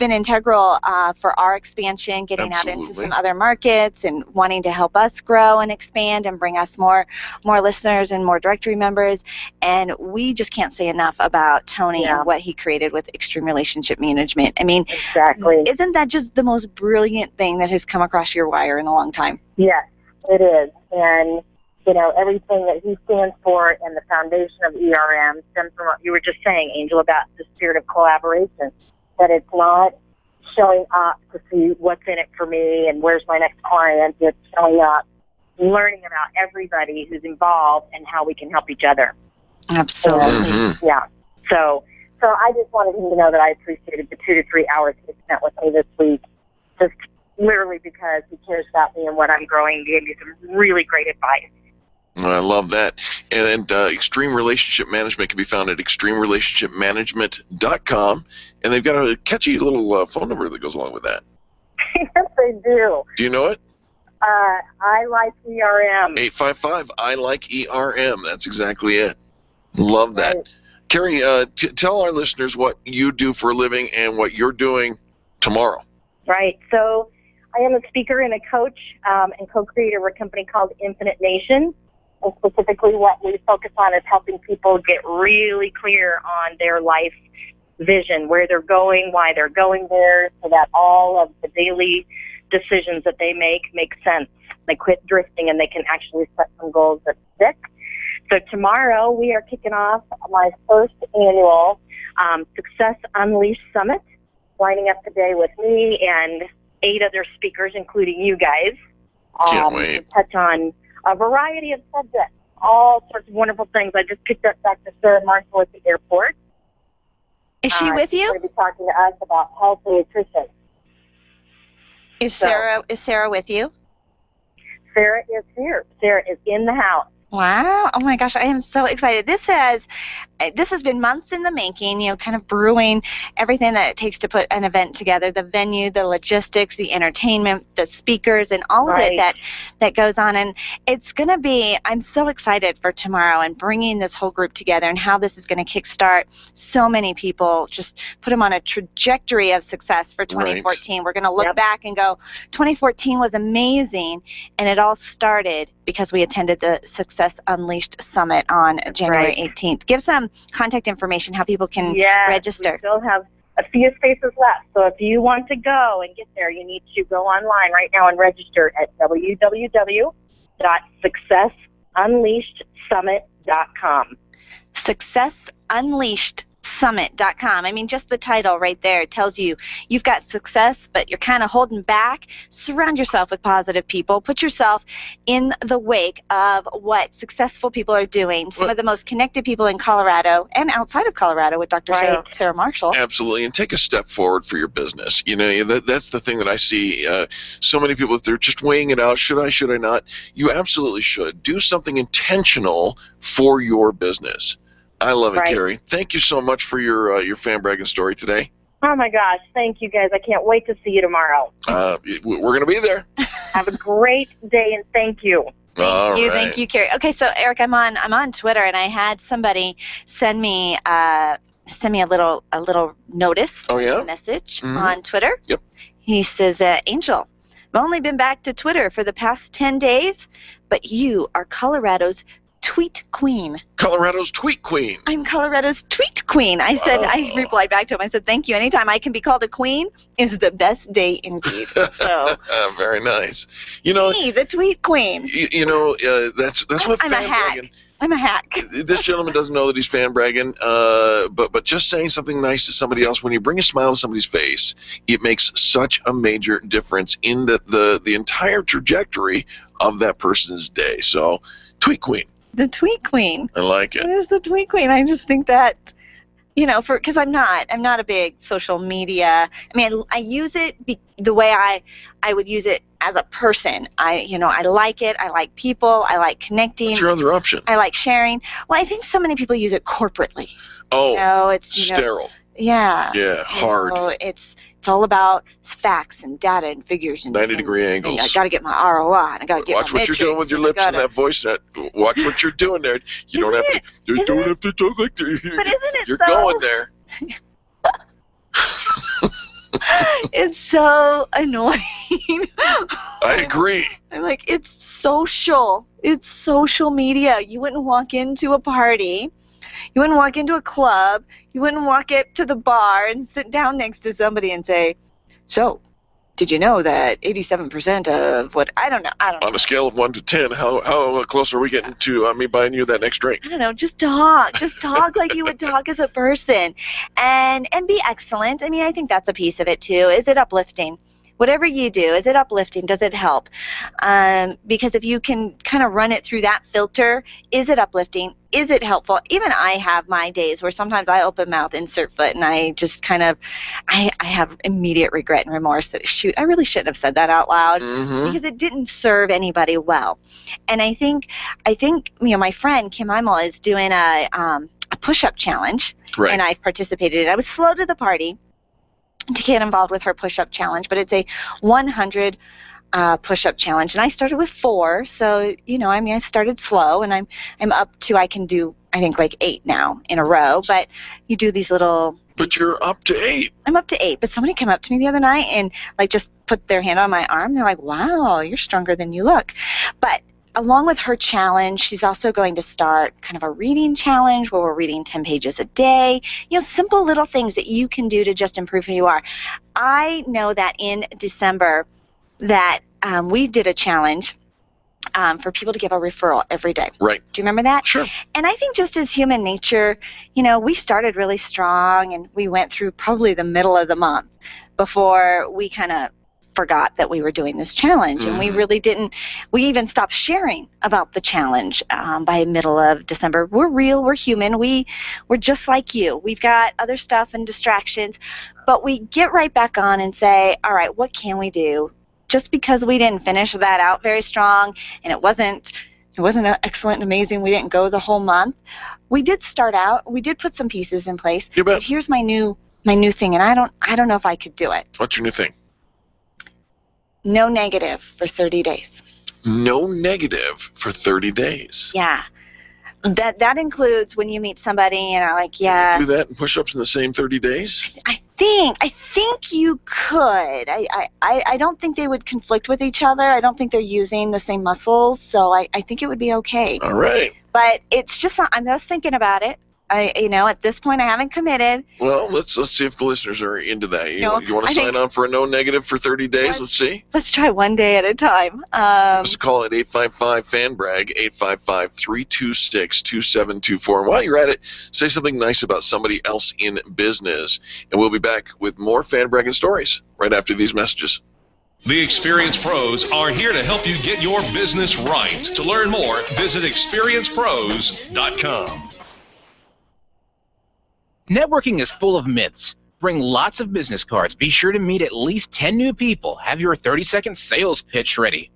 integral for our expansion, getting out into some other markets and wanting to help us grow and expand and bring us more listeners and more directory members, and we just can't say enough about Tony and what he created with Extreme Relationship Management. I mean, exactly. Isn't that just the most brilliant thing that has come across your wire in a long time? Yes, it is. And, everything that he stands for and the foundation of ERM stems from what you were just saying, Angel, about the spirit of collaboration, that it's not showing up to see what's in it for me and where's my next client. It's showing up, learning about everybody who's involved and how we can help each other. Absolutely. Yeah. So I just wanted him to know that I appreciated the 2 to 3 hours he spent with me this week, just literally because he cares about me and what I'm growing. He gave me some really great advice. I love that. And Extreme Relationship Management can be found at extremerelationshipmanagement.com, and they've got a catchy little phone number that goes along with that. Yes, they do. Do you know it? I like ERM. 855 I like ERM. That's exactly it. Love that. Right. Carrie, tell our listeners what you do for a living and what you're doing tomorrow. Right. So I am a speaker and a coach and co-creator of a company called Infinite Nation. And specifically what we focus on is helping people get really clear on their life vision, where they're going, why they're going there, so that all of the daily decisions that they make sense. They quit drifting and they can actually set some goals that stick. So tomorrow we are kicking off my first annual Success Unleashed Summit, lining up today with me and 8 other speakers, including you guys. Can't wait. To touch on a variety of subjects, all sorts of wonderful things. I just picked up Dr. Sarah Marshall at the airport. Is she with you? She's going to be talking to us about health and nutrition. Is Sarah with you? Sarah is here. Sarah is in the house. Wow. Oh my gosh, I am so excited. This has been months in the making, kind of brewing everything that it takes to put an event together, the venue, the logistics, the entertainment, the speakers, and all of it that goes on. And it's going to be, I'm so excited for tomorrow and bringing this whole group together and how this is going to kickstart so many people, just put them on a trajectory of success for 2014. We're going to look back and go, 2014 was amazing, and it all started because we attended the Success Unleashed Summit on January 18th. Give some contact information, how people can register. We still have a few spaces left. So if you want to go and get there, you need to go online right now and register at www.successunleashedsummit.com. Success Unleashed summit.com. I mean, just the title right there tells you you've got success, but you're kind of holding back. Surround yourself with positive people. Put yourself in the wake of what successful people are doing. Some of the most connected people in Colorado and outside of Colorado with Dr. Sarah Marshall. Absolutely, and take a step forward for your business. You know, that's the thing that I see. So many people, if they're just weighing it out, should I not? You absolutely should. Do something intentional for your business. I love it, Carrie. Thank you so much for your fan bragging story today. Oh my gosh, thank you guys. I can't wait to see you tomorrow. We're going to be there. Have a great day and thank you. Thank you, Carrie. Okay, so Eric, I'm on Twitter and I had somebody send me a little notice, a message on Twitter. Yep. He says, Angel, I've only been back to Twitter for the past 10 days, but you are Colorado's tweet queen. Colorado's tweet queen. I'm Colorado's tweet queen. I said, I replied back to him. I said, thank you. Anytime I can be called a queen is the best day indeed. So very nice. You know, me, the tweet queen. You know, that's what I'm fan a hack. bragging. I'm a hack. This gentleman doesn't know that he's fan bragging, but just saying something nice to somebody else, when you bring a smile to somebody's face, it makes such a major difference in the entire trajectory of that person's day. So, tweet queen. The tweet queen. I like it. What is the tweet queen? I just think that, you know, because I'm not a big social media. I mean, I use it the way I would use it as a person. I like it. I like people. I like connecting. What's your other option? I like sharing. Well, I think so many people use it corporately. Oh, you know, it's sterile. Yeah. Yeah, hard. You know, it's all about facts and data and figures and 90-degree angles. I got to get my ROI and I got to get Watch my what you're doing with your lips and that voice. Watch what you're doing there. You don't have to talk like that. But isn't it You're so? going there. It's so annoying. I agree. I'm like, it's social. It's social media. You wouldn't walk into a party. You wouldn't walk into a club. You wouldn't walk up to the bar and sit down next to somebody and say, so, did you know that 87% of what, I don't know. On a scale of 1 to 10, how close are we getting to me buying you that next drink? I don't know. Just talk. Just talk like you would talk as a person. And be excellent. I mean, I think that's a piece of it, too. Is it uplifting? Whatever you do, is it uplifting? Does it help? Because if you can kind of run it through that filter, is it uplifting? Is it helpful? Even I have my days where sometimes I open mouth, insert foot, and I just kind of, I have immediate regret and remorse that, shoot, I really shouldn't have said that out loud because it didn't serve anybody well. And I think you know, my friend Kim Imel is doing a push-up challenge, and I participated in it. I was slow to the party to get involved with her push-up challenge, but it's a 100 push-up challenge, and I started with 4. So you know, I mean, I started slow, and I'm up to, I can do, I think, like 8 now in a row. But you do these little. But you're up to 8. I'm up to 8. But somebody came up to me the other night and like just put their hand on my arm. They're like, "Wow, you're stronger than you look." But along with her challenge, she's also going to start kind of a reading challenge where we're reading 10 pages a day. You know, simple little things that you can do to just improve who you are. I know that in December that we did a challenge for people to give a referral every day. Right. Do you remember that? Sure. And I think just as human nature, you know, we started really strong and we went through probably the middle of the month before we kind of forgot that we were doing this challenge, and we really didn't. We even stopped sharing about the challenge by middle of December. We're real, we're human, we're just like you. We've got other stuff and distractions, but we get right back on and say, all right, what can we do? Just because we didn't finish that out very strong, and it wasn't excellent and amazing, we didn't go the whole month. We did start out. We did put some pieces in place. You bet. But here's my new thing, and I don't know if I could do it. What's your new thing? No negative for 30 days. No negative for 30 days. Yeah. That includes when you meet somebody and are like, yeah. Do that and push-ups in the same 30 days? I think you could. I don't think they would conflict with each other. I don't think they're using the same muscles, so I think it would be okay. All right. But it's just, I'm just thinking about it. At this point, I haven't committed. Well, let's see if the listeners are into that. You want to I sign think- on for a no negative for 30 days? Let's see. Let's try one day at a time. Give us a call at 855-FAN-BRAG, 855-326-2724. And while you're at it, say something nice about somebody else in business. And we'll be back with more Fan Bragging stories right after these messages. The Experience Pros are here to help you get your business right. To learn more, visit experiencepros.com. Networking is full of myths. Bring lots of business cards. Be sure to meet at least 10 new people. Have your 30-second sales pitch ready.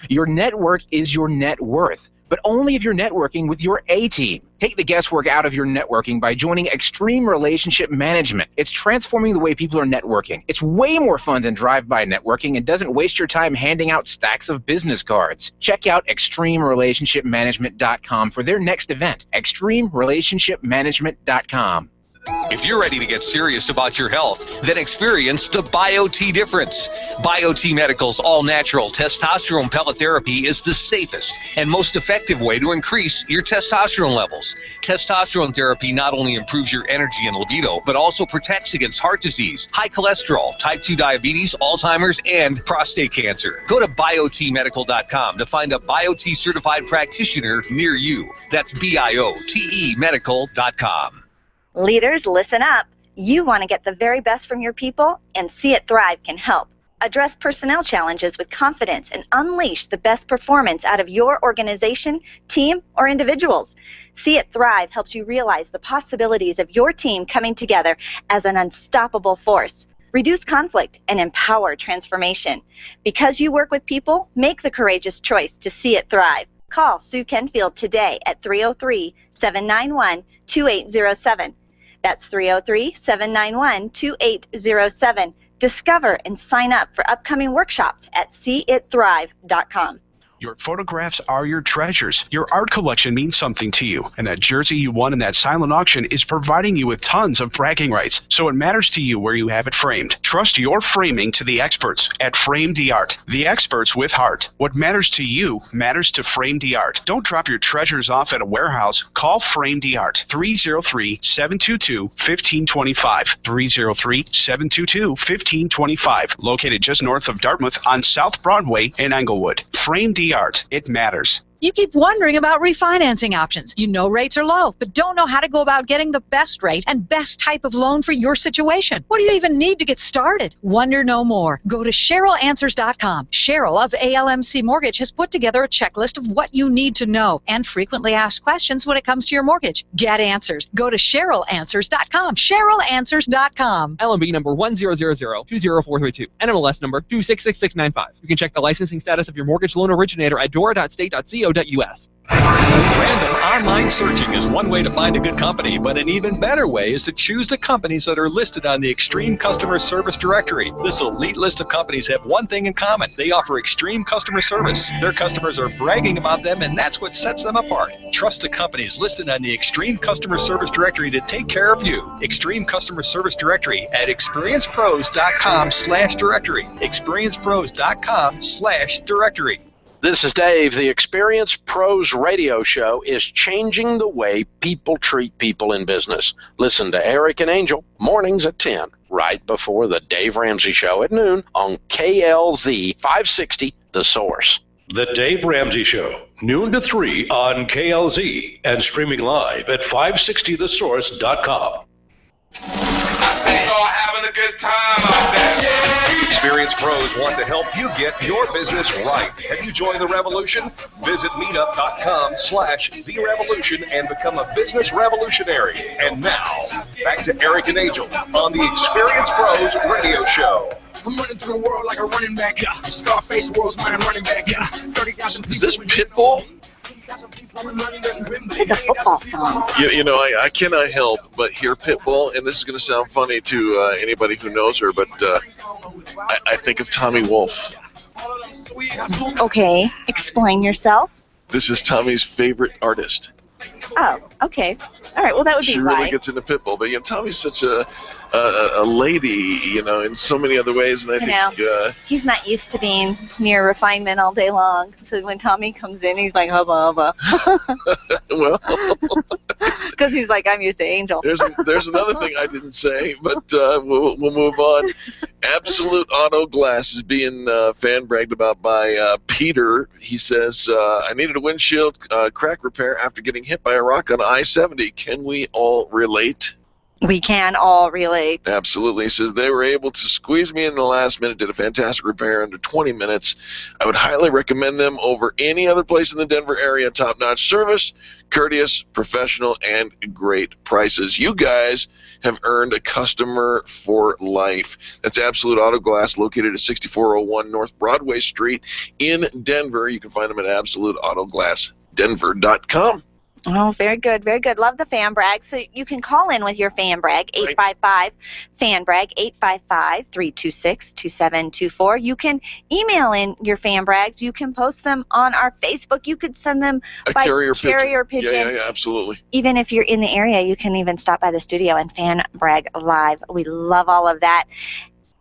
Your network is your net worth, but only if you're networking with your A-team. Take the guesswork out of your networking by joining Extreme Relationship Management. It's transforming the way people are networking. It's way more fun than drive-by networking and doesn't waste your time handing out stacks of business cards. Check out ExtremeRelationshipManagement.com for their next event. ExtremeRelationshipManagement.com. If you're ready to get serious about your health, then experience the BioT difference. BioT Medical's all-natural testosterone pellet therapy is the safest and most effective way to increase your testosterone levels. Testosterone therapy not only improves your energy and libido, but also protects against heart disease, high cholesterol, type 2 diabetes, Alzheimer's, and prostate cancer. Go to biotmedical.com to find a BioT certified practitioner near you. That's BIOTE medical.com. Leaders, listen up. You want to get the very best from your people, and See It Thrive can help. Address personnel challenges with confidence and unleash the best performance out of your organization, team, or individuals. See It Thrive helps you realize the possibilities of your team coming together as an unstoppable force. Reduce conflict and empower transformation. Because you work with people, make the courageous choice to See It Thrive. Call Sue Kenfield today at 303-791-2807. That's 303-791-2807. Discover and sign up for upcoming workshops at seeitthrive.com. Your photographs are your treasures. Your art collection means something to you, and that jersey you won in that silent auction is providing you with tons of bragging rights, so it matters to you where you have it framed. Trust your framing to the experts at Frame the Art, the experts with heart. What matters to you matters to Frame the Art. Don't drop your treasures off at a warehouse. Call Frame the Art, 303-722-1525, 303-722-1525, located just north of Dartmouth on South Broadway in Englewood. Frame the Art. It matters. You keep wondering about refinancing options. You know rates are low, but don't know how to go about getting the best rate and best type of loan for your situation. What do you even need to get started? Wonder no more. Go to CherylAnswers.com. Cheryl of ALMC Mortgage has put together a checklist of what you need to know and frequently asked questions when it comes to your mortgage. Get answers. Go to CherylAnswers.com. CherylAnswers.com. LMB number 100020432. NMLS number 266695. You can check the licensing status of your mortgage loan originator at dora.state.co.us. Random online searching is one way to find a good company, but an even better way is to choose the companies that are listed on the Extreme Customer Service Directory. This elite list of companies have one thing in common. They offer extreme customer service. Their customers are bragging about them, and that's what sets them apart. Trust the companies listed on the Extreme Customer Service Directory to take care of you. Extreme Customer Service Directory at experiencepros.com/directory. experiencepros.com/directory. This is Dave. The Experience Pros radio show is changing the way people treat people in business. Listen to Eric and Angel mornings at 10, right before the Dave Ramsey Show at noon on KLZ 560, The Source. The Dave Ramsey Show, noon to 3 on KLZ and streaming live at 560thesource.com. Having a good time out there. Experience Pros want to help you get your business right. Have you joined the revolution? Visit meetup.com/therevolution and become a business revolutionary. And now, back to Eric and Angel on the Experience Pros radio show. I'm running through the world like a running back, yeah. Scarface world's my running back, yeah. 30,000 people. Is this Pitbull? It's like a football song. You know, I cannot help but hear Pitbull, and this is going to sound funny to anybody who knows her, but I think of Tommy Wolfe. Okay, explain yourself. This is Tommy's favorite artist. Oh, okay. All right. Well, that would be She why. really gets into pit bull. But Tommy's such a lady, in so many other ways, and I think He's not used to being near refinement all day long. So when Tommy comes in, he's like, hubba, hubba. well, Because he's like, I'm used to Angel. there's another thing I didn't say, but we'll move on. Absolute Auto Glass is being fan bragged about by Peter. He says, I needed a windshield crack repair after getting hit by a rock on I-70. Can we all relate? We can all relate. Absolutely. He says they were able to squeeze me in the last minute, did a fantastic repair under 20 minutes. I would highly recommend them over any other place in the Denver area. Top-notch service, courteous, professional, and great prices. You guys have earned a customer for life. That's Absolute Auto Glass, located at 6401 North Broadway Street in Denver. You can find them at absoluteautoglassdenver.com. Oh, very good, very good. Love the fan brag. So you can call in with your fan brag, 855-FAN-BRAG, 855-326-2724. You can email in your fan brags. You can post them on our Facebook. You could send them by carrier pigeon. Yeah, absolutely. Even if you're in the area, you can even stop by the studio and fan brag live. We love all of that.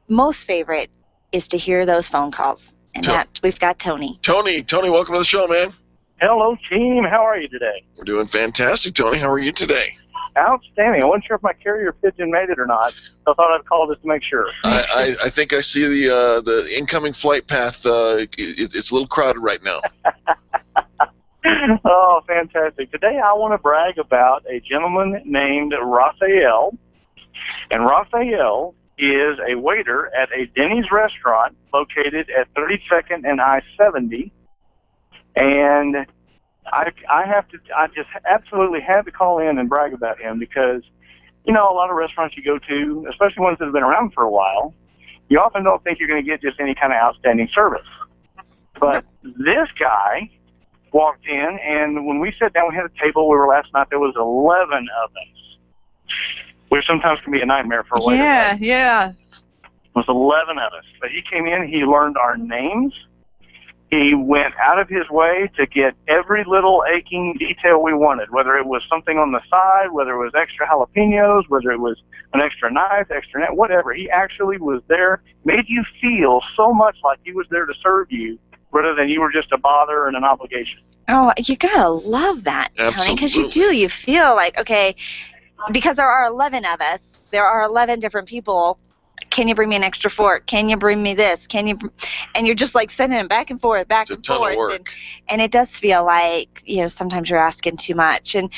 Most favorite is to hear those phone calls. And that we've got Tony. Tony, welcome to the show, man. Hello, team. How are you today? We're doing fantastic, Tony. How are you today? Outstanding. I wasn't sure if my carrier pigeon made it or not, so I thought I'd call just to make sure. I think I see the incoming flight path. It's a little crowded right now. Oh, fantastic. Today I want to brag about a gentleman named Raphael. And Raphael is a waiter at a Denny's restaurant located at 32nd and I-70. And I just absolutely had to call in and brag about him because, a lot of restaurants you go to, especially ones that have been around for a while, you often don't think you're going to get just any kind of outstanding service. But this guy walked in, and when we sat down, we had a table. We were last night. There was 11 of us, which sometimes can be a nightmare for a waiter. Yeah. It was 11 of us. But he came in. He learned our names. He went out of his way to get every little aching detail we wanted, whether it was something on the side, whether it was extra jalapenos, whether it was an extra knife, extra net, whatever. He actually was there, made you feel so much like he was there to serve you rather than you were just a bother and an obligation. Oh, you got to love that, Tony, because you do. You feel like, okay, because there are 11 of us, there are 11 different people. Can you bring me an extra fork? Can you bring me this? And you're just like sending them back and forth, back and forth. And it does feel like, sometimes you're asking too much. And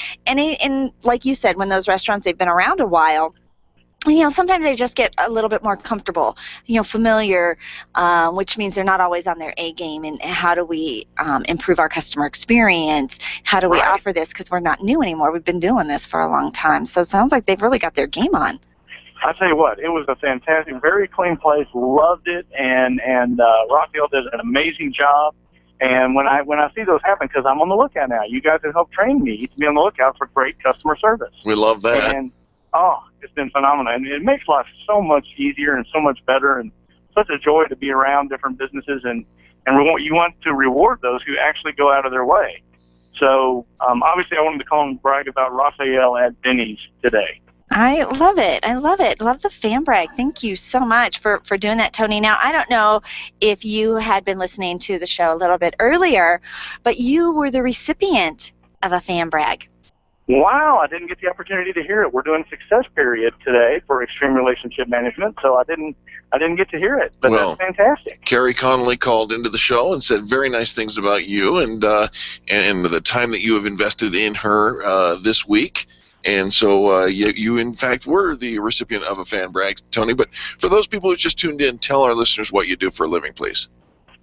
like you said, when those restaurants, they've been around a while, sometimes they just get a little bit more comfortable, familiar, which means they're not always on their A game. And how do we improve our customer experience? How do we offer this? Because we're not new anymore. We've been doing this for a long time. So it sounds like they've really got their game on. I tell you what, it was a fantastic, very clean place. Loved it, and Raphael did an amazing job. And when I see those happen, because I'm on the lookout now, you guys have helped train me to be on the lookout for great customer service. We love that. And it's been phenomenal, and it makes life so much easier and so much better, and such a joy to be around different businesses, and you want to reward those who actually go out of their way. So obviously, I wanted to call and brag about Raphael at Denny's today. I love it. Love the fan brag. Thank you so much for doing that, Tony. Now, I don't know if you had been listening to the show a little bit earlier, but you were the recipient of a fan brag. Wow, I didn't get the opportunity to hear it. We're doing success period today for extreme relationship management, so I didn't get to hear it, but that's fantastic. Carrie Connolly called into the show and said very nice things about you and the time that you have invested in her this week. And so you, in fact, were the recipient of a fan brag, Tony. But for those people who just tuned in, tell our listeners what you do for a living, please.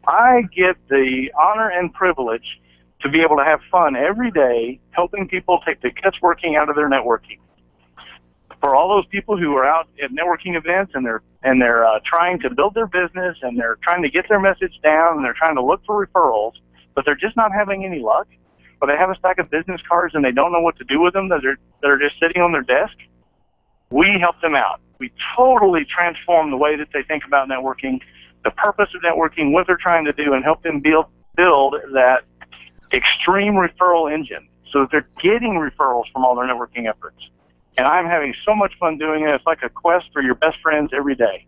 I get the honor and privilege to be able to have fun every day helping people take the guessworking out of their networking. For all those people who are out at networking events and they're trying to build their business and they're trying to get their message down and they're trying to look for referrals, but they're just not having any luck, or they have a stack of business cards and they don't know what to do with them, that are just sitting on their desk, we help them out. We totally transform the way that they think about networking, the purpose of networking, what they're trying to do, and help them build that extreme referral engine. so that they're getting referrals from all their networking efforts. And I'm having so much fun doing it. It's like a quest for your best friends every day.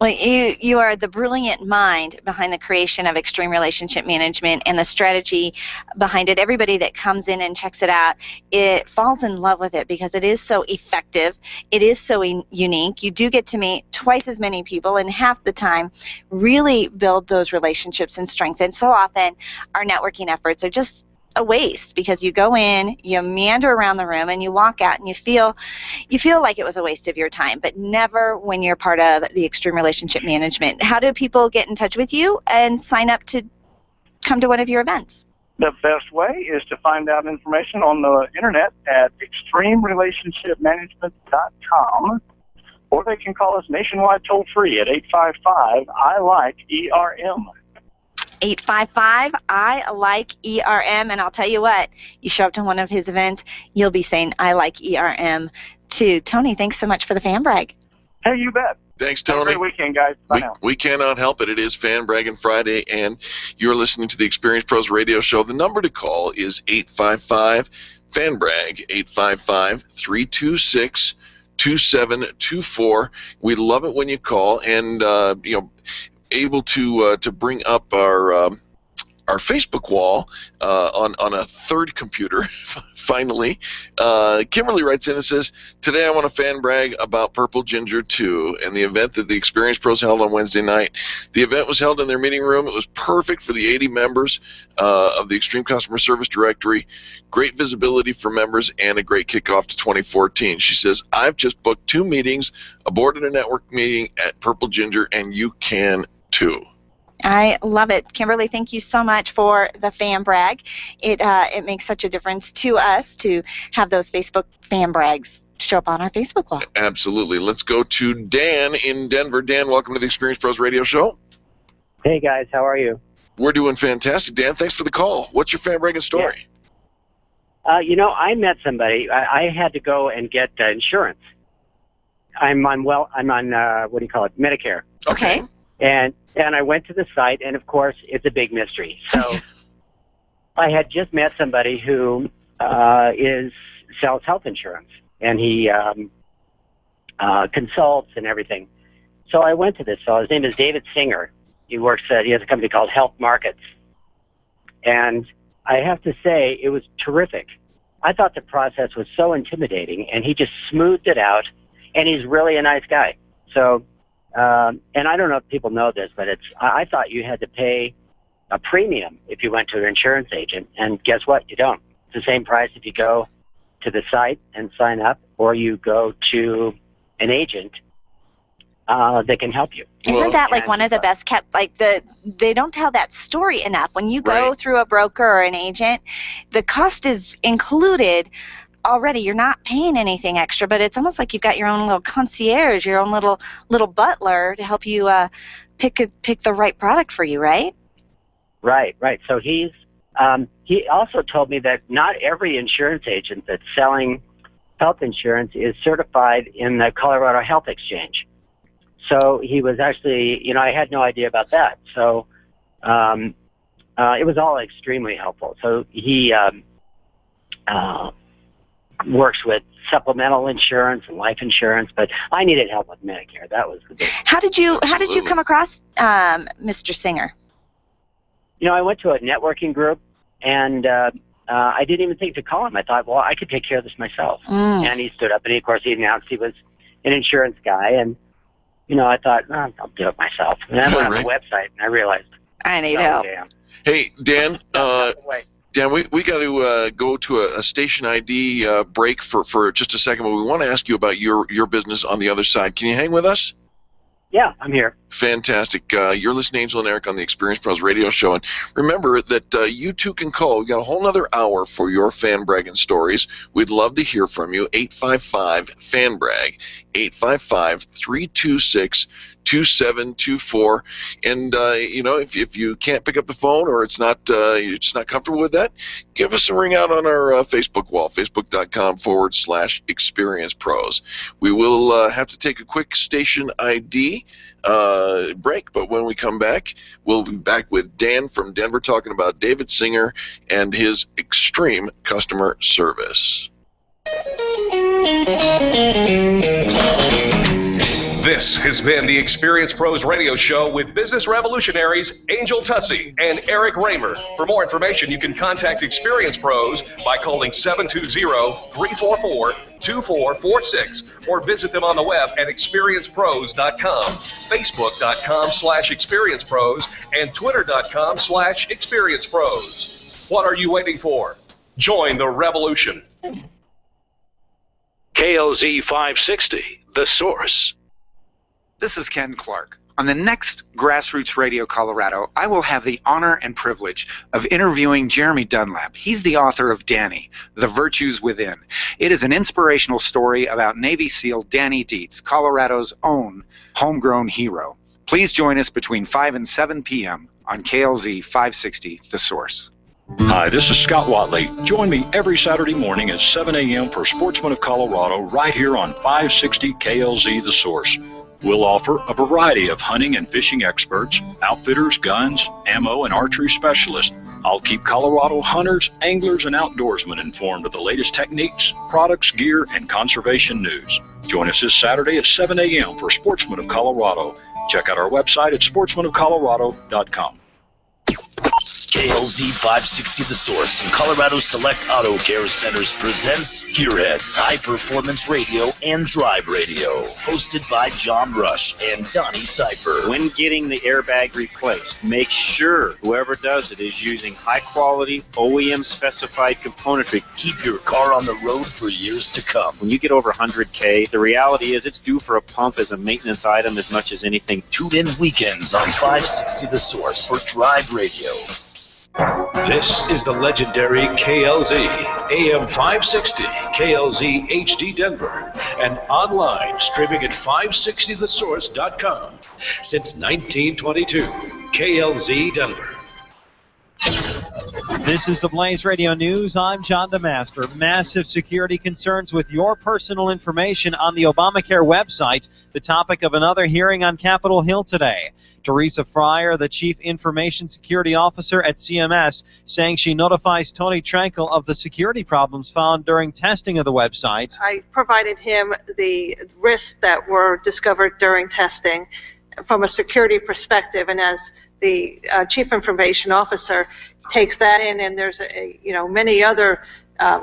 Well, you are the brilliant mind behind the creation of Extreme Relationship Management and the strategy behind it. Everybody that comes in and checks it out, it falls in love with it because it is so effective. It is so unique. You do get to meet twice as many people, and half the time really build those relationships and strengthen. So often our networking efforts are just a waste because you go in, you meander around the room, and you walk out and you feel like it was a waste of your time, but never when you're part of the Extreme Relationship Management. How do people get in touch with you and sign up to come to one of your events? The best way is to find out information on the internet at extremerelationshipmanagement.com, or they can call us nationwide toll free at 855-I-LIKE-ERM. 855-I-LIKE-ERM, and I'll tell you what, you show up to one of his events, you'll be saying I like ERM too. Tony, thanks so much for the fan brag. Hey, you bet. Thanks, Tony. Have a great weekend, guys. Bye now. We cannot help it. It is Braggin Friday, and you're listening to the Experience Pros Radio Show. The number to call is 855-FAN-BRAG, 855-326-2724. We love it when you call, and able to bring up our Facebook wall on a third computer. Finally, Kimberly writes in and says, "Today I want to fan brag about Purple Ginger 2 and the event that the Experience Pros held on Wednesday night. The event was held in their meeting room. It was perfect for the 80 members of the Extreme Customer Service Directory. Great visibility for members and a great kickoff to 2014. She says, "I've just booked 2 meetings, aborted a network meeting at Purple Ginger, and you can too." I love it. Kimberly, thank you so much for the fan brag. It makes such a difference to us to have those Facebook fan brags show up on our Facebook wall. Absolutely. Let's go to Dan in Denver. Dan, welcome to the Experience Pros Radio Show. Hey, guys. How are you? We're doing fantastic, Dan. Thanks for the call. What's your fan bragging story? Yeah. I met somebody. I had to go and get insurance. I'm on Medicare. Okay. And I went to the site, and of course, it's a big mystery. So I had just met somebody who sells health insurance, and he consults and everything. So I went to this fellow. His name is David Singer. He has a company called Health Markets. And I have to say, it was terrific. I thought the process was so intimidating, and he just smoothed it out, and he's really a nice guy. So... and I don't know if people know this, but I thought you had to pay a premium if you went to an insurance agent, and guess what? You don't. It's the same price if you go to the site and sign up, or you go to an agent that can help you. Isn't that like one of the best kept, they don't tell that story enough. When you go through a broker or an agent, the cost is included already. You're not paying anything extra, but it's almost like you've got your own little concierge, your own little butler to help you pick the right product for you, right? Right. So he also told me that not every insurance agent that's selling health insurance is certified in the Colorado Health Exchange. So he was actually, I had no idea about that. So it was all extremely helpful. So he works with supplemental insurance and life insurance, but I needed help with Medicare. That was the big. How did you come across Mr. Singer? I went to a networking group, and I didn't even think to call him. I thought, well, I could take care of this myself. And he stood up, and of course he announced he was an insurance guy, and I thought, I'll do it myself. And I went on the website, and I realized I need help. Damn. Hey, Dan. Dan, we got to go to a station ID break for just a second, but we want to ask you about your business on the other side. Can you hang with us? Yeah, I'm here. Fantastic. You're listening to Angel and Eric on the Experience Pros Radio Show. And remember that you too can call. We've got a whole other hour for your fan bragging stories. We'd love to hear from you. 855-FAN-BRAG, 855-326-2724. 2724. And, if you can't pick up the phone or it's not, you're just not comfortable with that, give us a ring out on our Facebook wall, facebook.com/Experience Pros. We will have to take a quick station ID break, but when we come back, we'll be back with Dan from Denver talking about David Singer and his extreme customer service. This has been the Experience Pros Radio Show with business revolutionaries Angel Tussey and Eric Raymer. For more information, you can contact Experience Pros by calling 720-344-2446 or visit them on the web at experiencepros.com, facebook.com/experiencepros, and twitter.com/experiencepros. What are you waiting for? Join the revolution. KLZ 560, The Source. This is Ken Clark. On the next Grassroots Radio Colorado, I will have the honor and privilege of interviewing Jeremy Dunlap. He's the author of Danny, The Virtues Within. It is an inspirational story about Navy SEAL Danny Dietz, Colorado's own homegrown hero. Please join us between 5 and 7 p.m. on KLZ 560, The Source. Hi, this is Scott Watley. Join me every Saturday morning at 7 a.m. for Sportsman of Colorado right here on 560 KLZ The Source. We'll offer a variety of hunting and fishing experts, outfitters, guns, ammo, and archery specialists. I'll keep Colorado hunters, anglers, and outdoorsmen informed of the latest techniques, products, gear, and conservation news. Join us this Saturday at 7 a.m. for Sportsman of Colorado. Check out our website at sportsmanofcolorado.com. KLZ 560 The Source and Colorado Select Auto Care Centers presents Gearheads High Performance Radio and Drive Radio, hosted by John Rush and Donnie Cypher. When getting the airbag replaced, make sure whoever does it is using high-quality, OEM-specified componentry. Keep your car on the road for years to come. When you get over 100K, the reality is it's due for a pump as a maintenance item as much as anything. Tune in weekends on 560 The Source for Drive Radio. This is the legendary KLZ, AM 560, KLZ HD Denver, and online streaming at 560thesource.com. Since 1922, KLZ Denver. This is the Blaze Radio News. I'm John DeMaster. Massive security concerns with your personal information on the Obamacare website, the topic of another hearing on Capitol Hill today. Teresa Fryer, the Chief Information Security Officer at CMS, saying she notifies Tony Trankel of the security problems found during testing of the website. I provided him the risks that were discovered during testing from a security perspective, and as the Chief Information Officer takes that in, and there's many other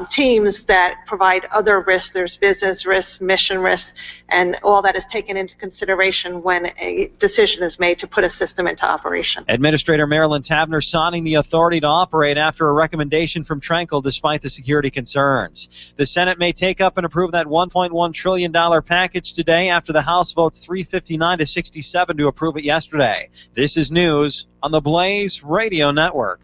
teams that provide other risks. There's business risks, mission risks, and all that is taken into consideration when a decision is made to put a system into operation. Administrator Marilyn Tabner signing the authority to operate after a recommendation from Trankel despite the security concerns. The Senate may take up and approve that $1.1 trillion package today after the House votes 359 to 67 to approve it yesterday. This is news on the Blaze Radio Network.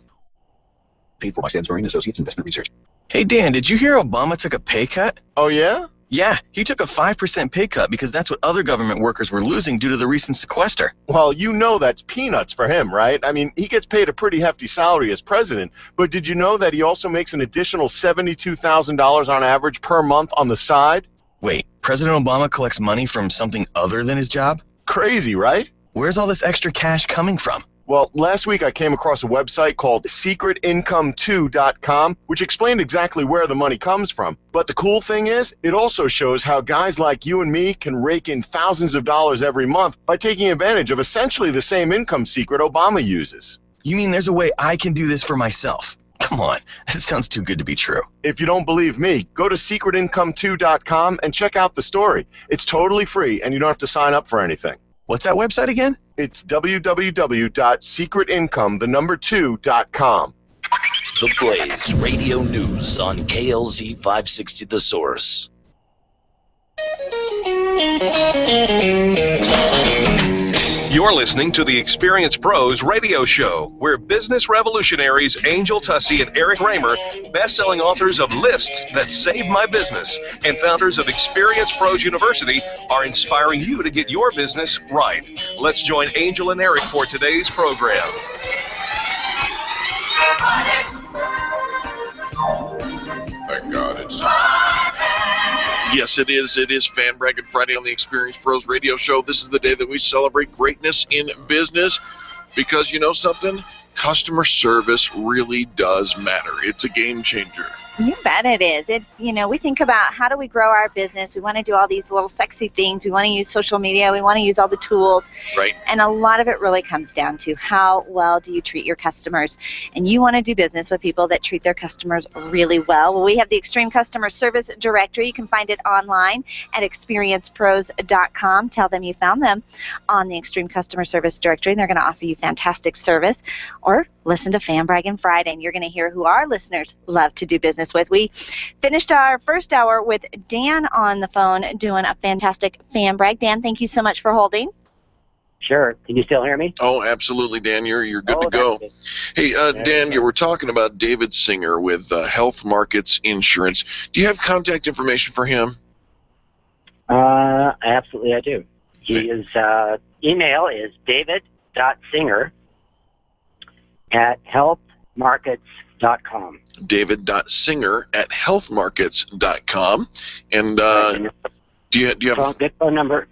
Paid for by Stansbury Associates Investment Research. Hey, Dan, did you hear Obama took a pay cut? Oh, yeah? Yeah, he took a 5% pay cut because that's what other government workers were losing due to the recent sequester. Well, you know that's peanuts for him, right? I mean, he gets paid a pretty hefty salary as president, but did you know that he also makes an additional $72,000 on average per month on the side? Wait, President Obama collects money from something other than his job? Crazy, right? Where's all this extra cash coming from? Well, last week I came across a website called secretincome2.com, which explained exactly where the money comes from. But the cool thing is, it also shows how guys like you and me can rake in thousands of dollars every month by taking advantage of essentially the same income secret Obama uses. You mean there's a way I can do this for myself? Come on, that sounds too good to be true. If you don't believe me, go to secretincome2.com and check out the story. It's totally free, and you don't have to sign up for anything. What's that website again? It's www.secretincome2.com. The Blaze Radio News on KLZ 560 The Source. You're listening to the Experience Pros radio show, where business revolutionaries Angel Tussey and Eric Raymer, best-selling authors of Lists That Saved My Business and founders of Experience Pros University, are inspiring you to get your business right. Let's join Angel and Eric for today's program. Thank God it's... Yes, it is. It is Fan Braggin Friday on the Experience Pros radio show. This is the day that we celebrate greatness in business because you know something? Customer service really does matter. It's a game changer. You bet it is. We think about how do we grow our business. We want to do all these little sexy things. We want to use social media. We want to use all the tools. Right. And a lot of it really comes down to how well do you treat your customers. And you want to do business with people that treat their customers really well. Well, we have the Extreme Customer Service Directory. You can find it online at experiencepros.com. Tell them you found them on the Extreme Customer Service Directory, and they're going to offer you fantastic service. Or listen to Fan Braggin Friday, and you're going to hear who our listeners love to do business with. We finished our first hour with Dan on the phone doing a fantastic fan brag. Dan, thank you so much for holding. Sure. Can you still hear me? Oh, absolutely, Dan. You're good to go. Good. Hey, Dan, you were talking about David Singer with Health Markets Insurance. Do you have contact information for him? Absolutely, I do. His email is david.singer@healthmarkets.com. david.singer@healthmarkets.com. And do you have a good phone number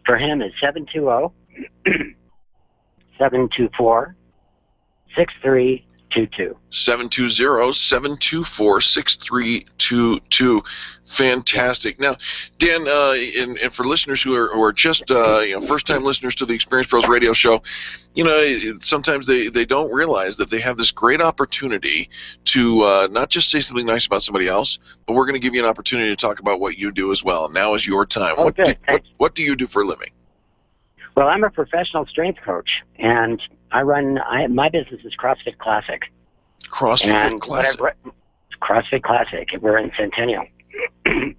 for him is 720-724-6322. 720-724-6322. Fantastic. Now, Dan, and for listeners who are just first-time listeners to the Experience Pros radio show, sometimes they don't realize that they have this great opportunity to not just say something nice about somebody else, but we're going to give you an opportunity to talk about what you do as well. Now is your time. Oh, what do you do for a living? Well, I'm a professional strength coach, and my business is CrossFit Classic. CrossFit Classic. CrossFit Classic. We're in Centennial. And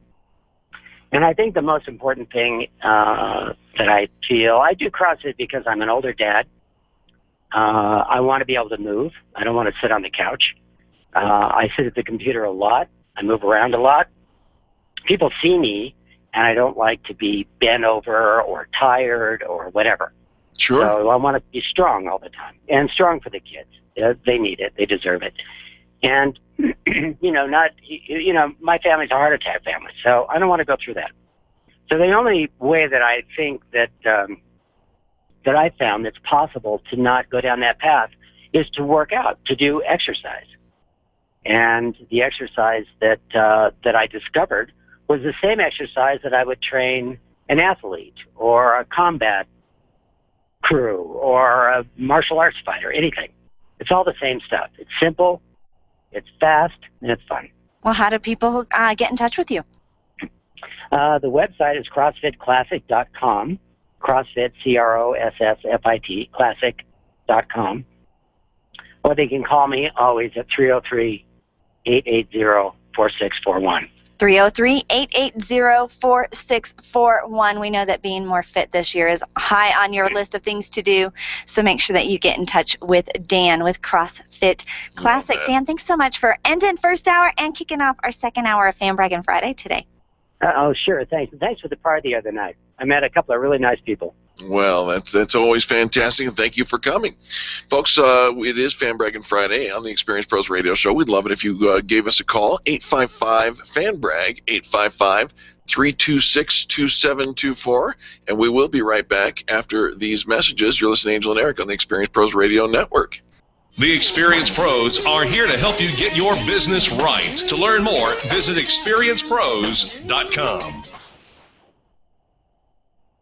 I think the most important thing that I feel, I do CrossFit because I'm an older dad. I want to be able to move. I don't want to sit on the couch. I sit at the computer a lot. I move around a lot. People see me, and I don't like to be bent over or tired or whatever. Sure. So I want to be strong all the time, and strong for the kids. They need it. They deserve it. And, my family's a heart attack family, so I don't want to go through that. So the only way that I think that I found that's possible to not go down that path is to work out, to do exercise. And the exercise that I discovered was the same exercise that I would train an athlete or a combat crew or a martial arts fighter, anything. It's all the same stuff. It's simple, it's fast, and it's fun. Well, how do people get in touch with you? The website is CrossFitClassic.com, CrossFit, CrossFit, Classic.com. Or they can call me always at 303-880-4641. 303-880-4641. We know that being more fit this year is high on your list of things to do, so make sure that you get in touch with Dan with CrossFit Classic. Dan, thanks so much for ending first hour and kicking off our second hour of Fan Braggin Friday today. Oh, sure. Thanks. Thanks for the party the other night. I met a couple of really nice people. Well, that's always fantastic, and thank you for coming. Folks, it is Fan Braggin Friday on the Experience Pros radio show. We'd love it if you gave us a call, 855-FAN-BRAG, 855-326-2724, and we will be right back after these messages. You're listening to Angel and Eric on the Experience Pros radio network. The Experience Pros are here to help you get your business right. To learn more, visit experiencepros.com.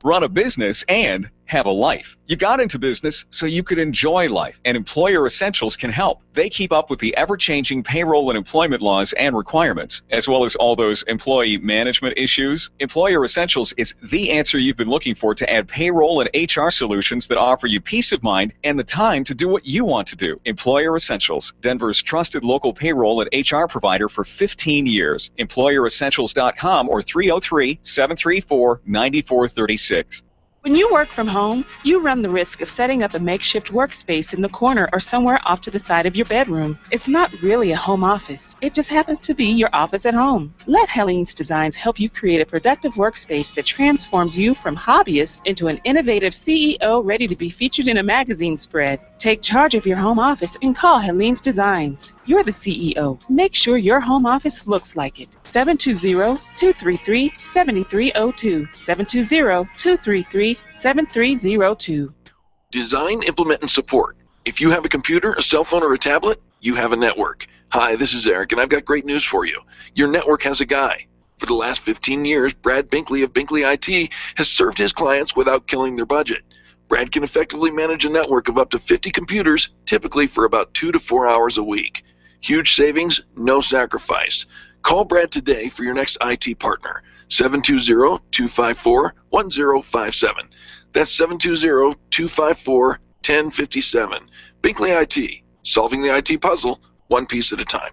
Run a business and have a life. You got into business so you could enjoy life, and Employer Essentials can help. They keep up with the ever-changing payroll and employment laws and requirements, as well as all those employee management issues. Employer Essentials is the answer you've been looking for to add payroll and HR solutions that offer you peace of mind and the time to do what you want to do. Employer Essentials, Denver's trusted local payroll and HR provider for 15 years. EmployerEssentials.com or 303-734-9436. When you work from home, you run the risk of setting up a makeshift workspace in the corner or somewhere off to the side of your bedroom. It's not really a home office. It just happens to be your office at home. Let Helene's Designs help you create a productive workspace that transforms you from hobbyist into an innovative CEO ready to be featured in a magazine spread. Take charge of your home office and call Helene's Designs. You're the CEO. Make sure your home office looks like it. 720-233-7302. 720-233-7302. Design, implement, and support. If you have a computer, a cell phone, or a tablet, you have a network. Hi, this is Eric, and I've got great news for you. Your network has a guy. For the last 15 years, Brad Binkley of Binkley IT has served his clients without killing their budget. Brad can effectively manage a network of up to 50 computers, typically for about 2 to 4 hours a week. Huge savings, no sacrifice. Call Brad today for your next IT partner. 720-254-1057. That's 720-254-1057. Binkley IT, solving the IT puzzle one piece at a time.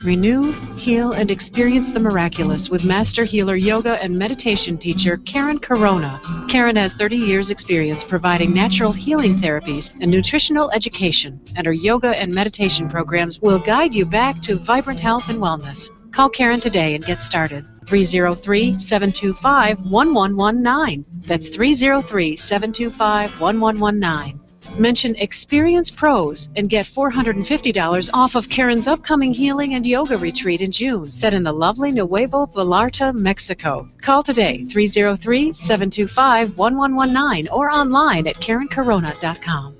Renew, heal, and experience the miraculous with Master Healer Yoga and Meditation teacher Karen Corona. Karen has 30 years experience providing natural healing therapies and nutritional education, and her yoga and meditation programs will guide you back to vibrant health and wellness. Call Karen today and get started. 303-725-1119. That's 303-725-1119. Mention Experience Pros and get $450 off of Karen's upcoming healing and yoga retreat in June, set in the lovely Nuevo Vallarta, Mexico. Call today, 303-725-1119, or online at KarenCorona.com.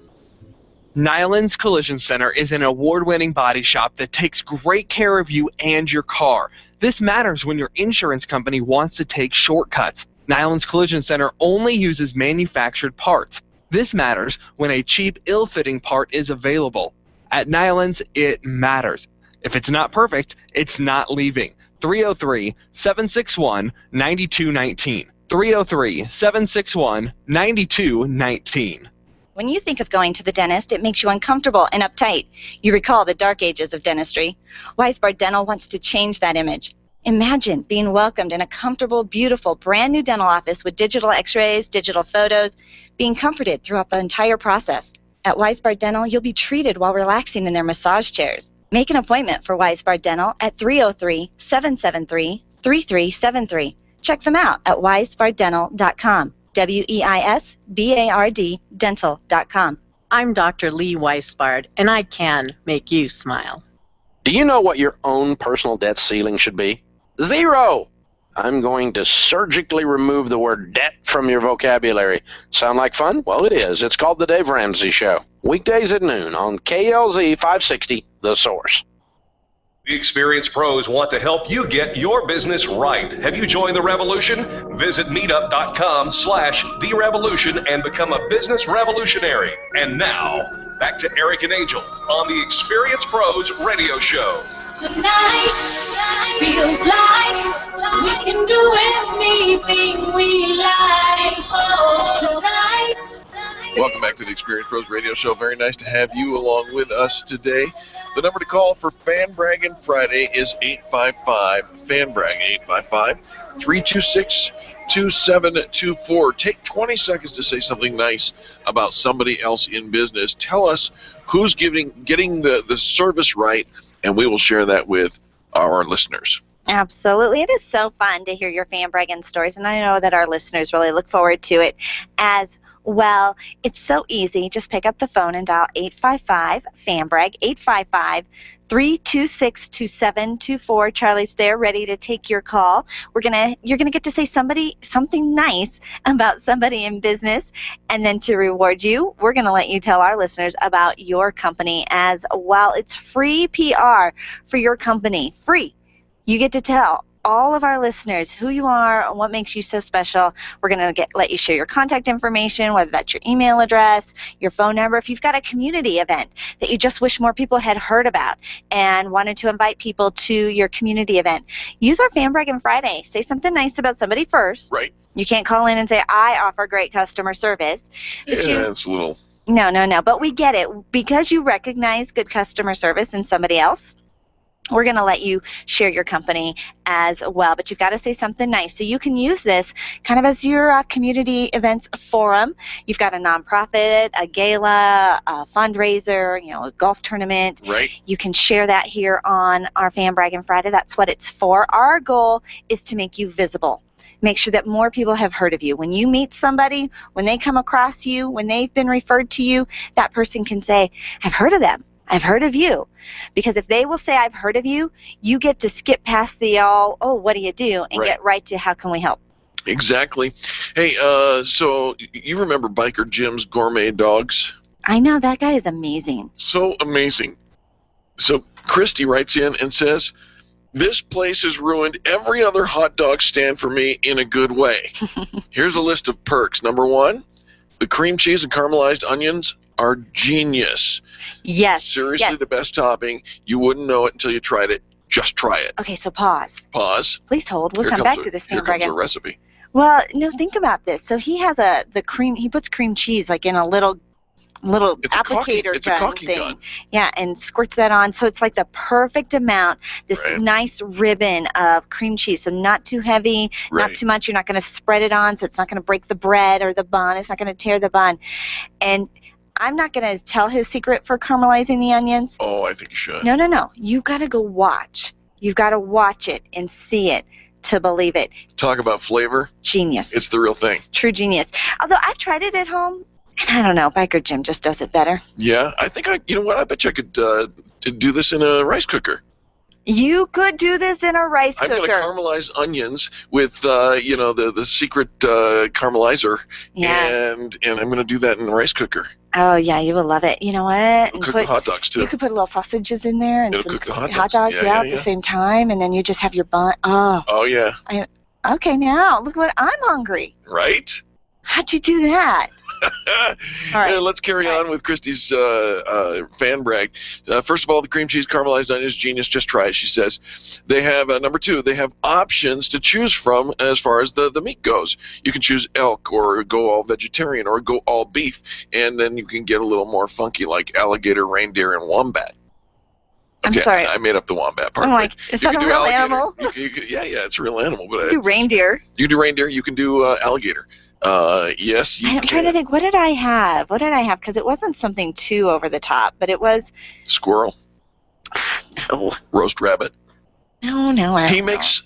Nyland's Collision Center is an award-winning body shop that takes great care of you and your car. This matters when your insurance company wants to take shortcuts. Nyland's Collision Center only uses manufactured parts. This matters when a cheap, ill-fitting part is available. At Nyland's, it matters. If it's not perfect, it's not leaving. 303-761-9219. 303-761-9219. When you think of going to the dentist, it makes you uncomfortable and uptight. You recall the dark ages of dentistry. Weisbard Dental wants to change that image. Imagine being welcomed in a comfortable, beautiful, brand new dental office with digital x-rays, digital photos, being comforted throughout the entire process. At Weisbard Dental, you'll be treated while relaxing in their massage chairs. Make an appointment for Weisbard Dental at 303-773-3373. Check them out at weisbarddental.com. WEISBARD dental.com. I'm Dr. Lee Weisbard, and I can make you smile. Do you know what your own personal debt ceiling should be? 0! I'm going to surgically remove the word debt from your vocabulary. Sound like fun? Well, it is. It's called The Dave Ramsey Show. Weekdays at noon on KLZ 560, The Source. The Experienced Pros want to help you get your business right. Have you joined the revolution? Visit meetup.com/therevolution and become a business revolutionary. And now, back to Eric and Angel on the Experienced Pros radio show. Tonight feels like we can do anything we like. Oh, tonight. Welcome back to the Experience Pros Radio Show. Very nice to have you along with us today. The number to call for Fan Braggin Friday is 855-FAN-BRAG, 855-326-2724. Take 20 seconds to say something nice about somebody else in business. Tell us who's getting the service right, and we will share that with our listeners. Absolutely. It is so fun to hear your Fan Braggin stories, and I know that our listeners really look forward to it as well. It's so easy. Just pick up the phone and dial 855-FAN-BRAG, 855-326-2724. Charlie's there ready to take your call. You're gonna get to say something nice about somebody in business, and then to reward you, we're gonna let you tell our listeners about your company as well. It's free PR for your company. Free. You get to tell all of our listeners who you are, what makes you so special. We're going to let you share your contact information, whether that's your email address, your phone number. If you've got a community event that you just wish more people had heard about and wanted to invite people to your community event, use our Fan Braggin Friday. Say something nice about somebody first. Right. You can't call in and say, I offer great customer service. It's a little... No. But we get it. Because you recognize good customer service in somebody else, we're going to let you share your company as well. But you've got to say something nice. So you can use this kind of as your community events forum. You've got a nonprofit, a gala, a fundraiser, a golf tournament. Right. You can share that here on our Fan Braggin Friday. That's what it's for. Our goal is to make you visible. Make sure that more people have heard of you. When you meet somebody, when they come across you, when they've been referred to you, that person can say, I've heard of them. I've heard of you. Because if they will say, I've heard of you, you get to skip past the what do you do, and get right to how can we help. Exactly. Hey, so you remember Biker Jim's Gourmet Dogs? I know, that guy is amazing. So amazing. So Christy writes in and says, this place has ruined every other hot dog stand for me in a good way. Here's a list of perks. Number 1, the cream cheese and caramelized onions are genius. Yes. Seriously, the best topping. You wouldn't know it until you tried it. Just try it. Okay, so pause. Pause. Please hold. We'll come back to this. Here comes a recipe. Well, no, think about this. So he has he puts cream cheese like in a little applicator gun thing. Yeah, and squirts that on. So it's like the perfect amount, this nice ribbon of cream cheese. So not too heavy, not too much. You're not going to spread it on, so it's not going to break the bread or the bun. It's not going to tear the bun. And I'm not going to tell his secret for caramelizing the onions. Oh, I think you should. No. You've got to go watch. You've got to watch it and see it to believe it. Talk about flavor. Genius. It's the real thing. True genius. Although I've tried it at home, and I don't know, Biker Jim just does it better. Yeah, I think you know what? I bet you I could do this in a rice cooker. You could do this in a rice cooker. I'm going to caramelize onions with, the secret caramelizer, and I'm going to do that in a rice cooker. Oh, yeah, you will love it. You know what? It'll cook the hot dogs, too. You could put little sausages in there and It'll some cook the hot dogs at the same time, and then you just have your bun. Oh, yeah. Okay, now, look what I'm hungry. Right? How'd you do that? All right. Let's carry on with Christy's fan brag. First of all, the cream cheese caramelized onions, genius. Just try it, she says. They have, number 2, they have options to choose from as far as the meat goes. You can choose elk or go all vegetarian or go all beef. And then you can get a little more funky like alligator, reindeer, and wombat. Okay, I'm sorry. I made up the wombat part. I'm like, is that a real animal? Yeah, it's a real animal. But you do reindeer. You can do reindeer. You can do alligator. Yes, you can. I'm trying to think, what did I have? Because it wasn't something too over the top, but it was... Squirrel. No. Roast rabbit. No, He makes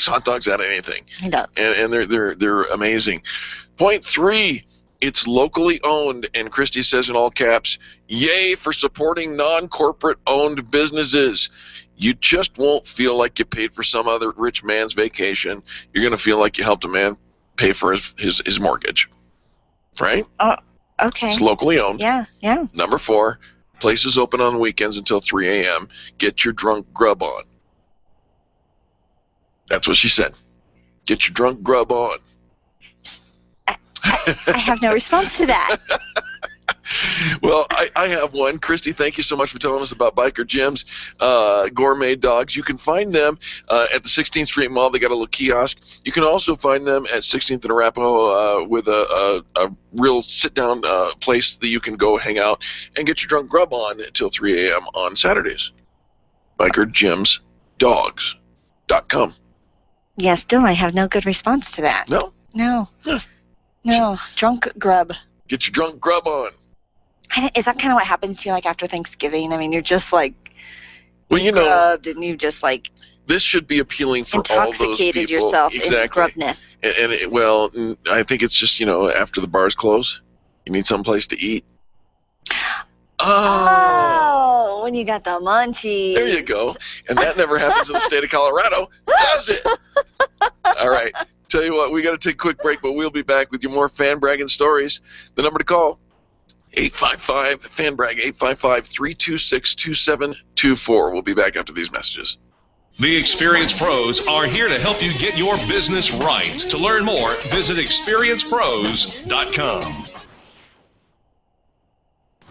hot dogs out of anything. He does. And they're amazing. Point 3, it's locally owned, and Christy says in all caps, yay for supporting non-corporate owned businesses. You just won't feel like you paid for some other rich man's vacation. You're going to feel like you helped a man pay for his mortgage, right? Okay. It's locally owned. Yeah. Number 4, places open on weekends until 3 a.m. Get your drunk grub on. That's what she said. Get your drunk grub on. I have no response to that. Well, I have one. Christy, thank you so much for telling us about Biker Jim's Gourmet Dogs. You can find them at the 16th Street Mall. They got a little kiosk. You can also find them at 16th and Arapahoe with a real sit-down place that you can go hang out and get your drunk grub on until 3 a.m. on Saturdays. BikerJimsDogs.com. Yeah, still I have no good response to that. No? No. No. Drunk grub. Get your drunk grub on. Is that kind of what happens to you like after Thanksgiving? I mean, you're just like grubbed and you just like this should be appealing for all those people. Intoxicated yourself in grubness. And I think it's just, after the bars close, you need someplace to eat. Oh, when you got the munchies. There you go. And that never happens in the state of Colorado, does it? All right. Tell you what, we got to take a quick break, but we'll be back with you more fan bragging stories. The number to call, 855-FAN-BRAG, 855-326-2724. We'll be back after these messages. The Experienced Pros are here to help you get your business right. To learn more, visit experiencepros.com.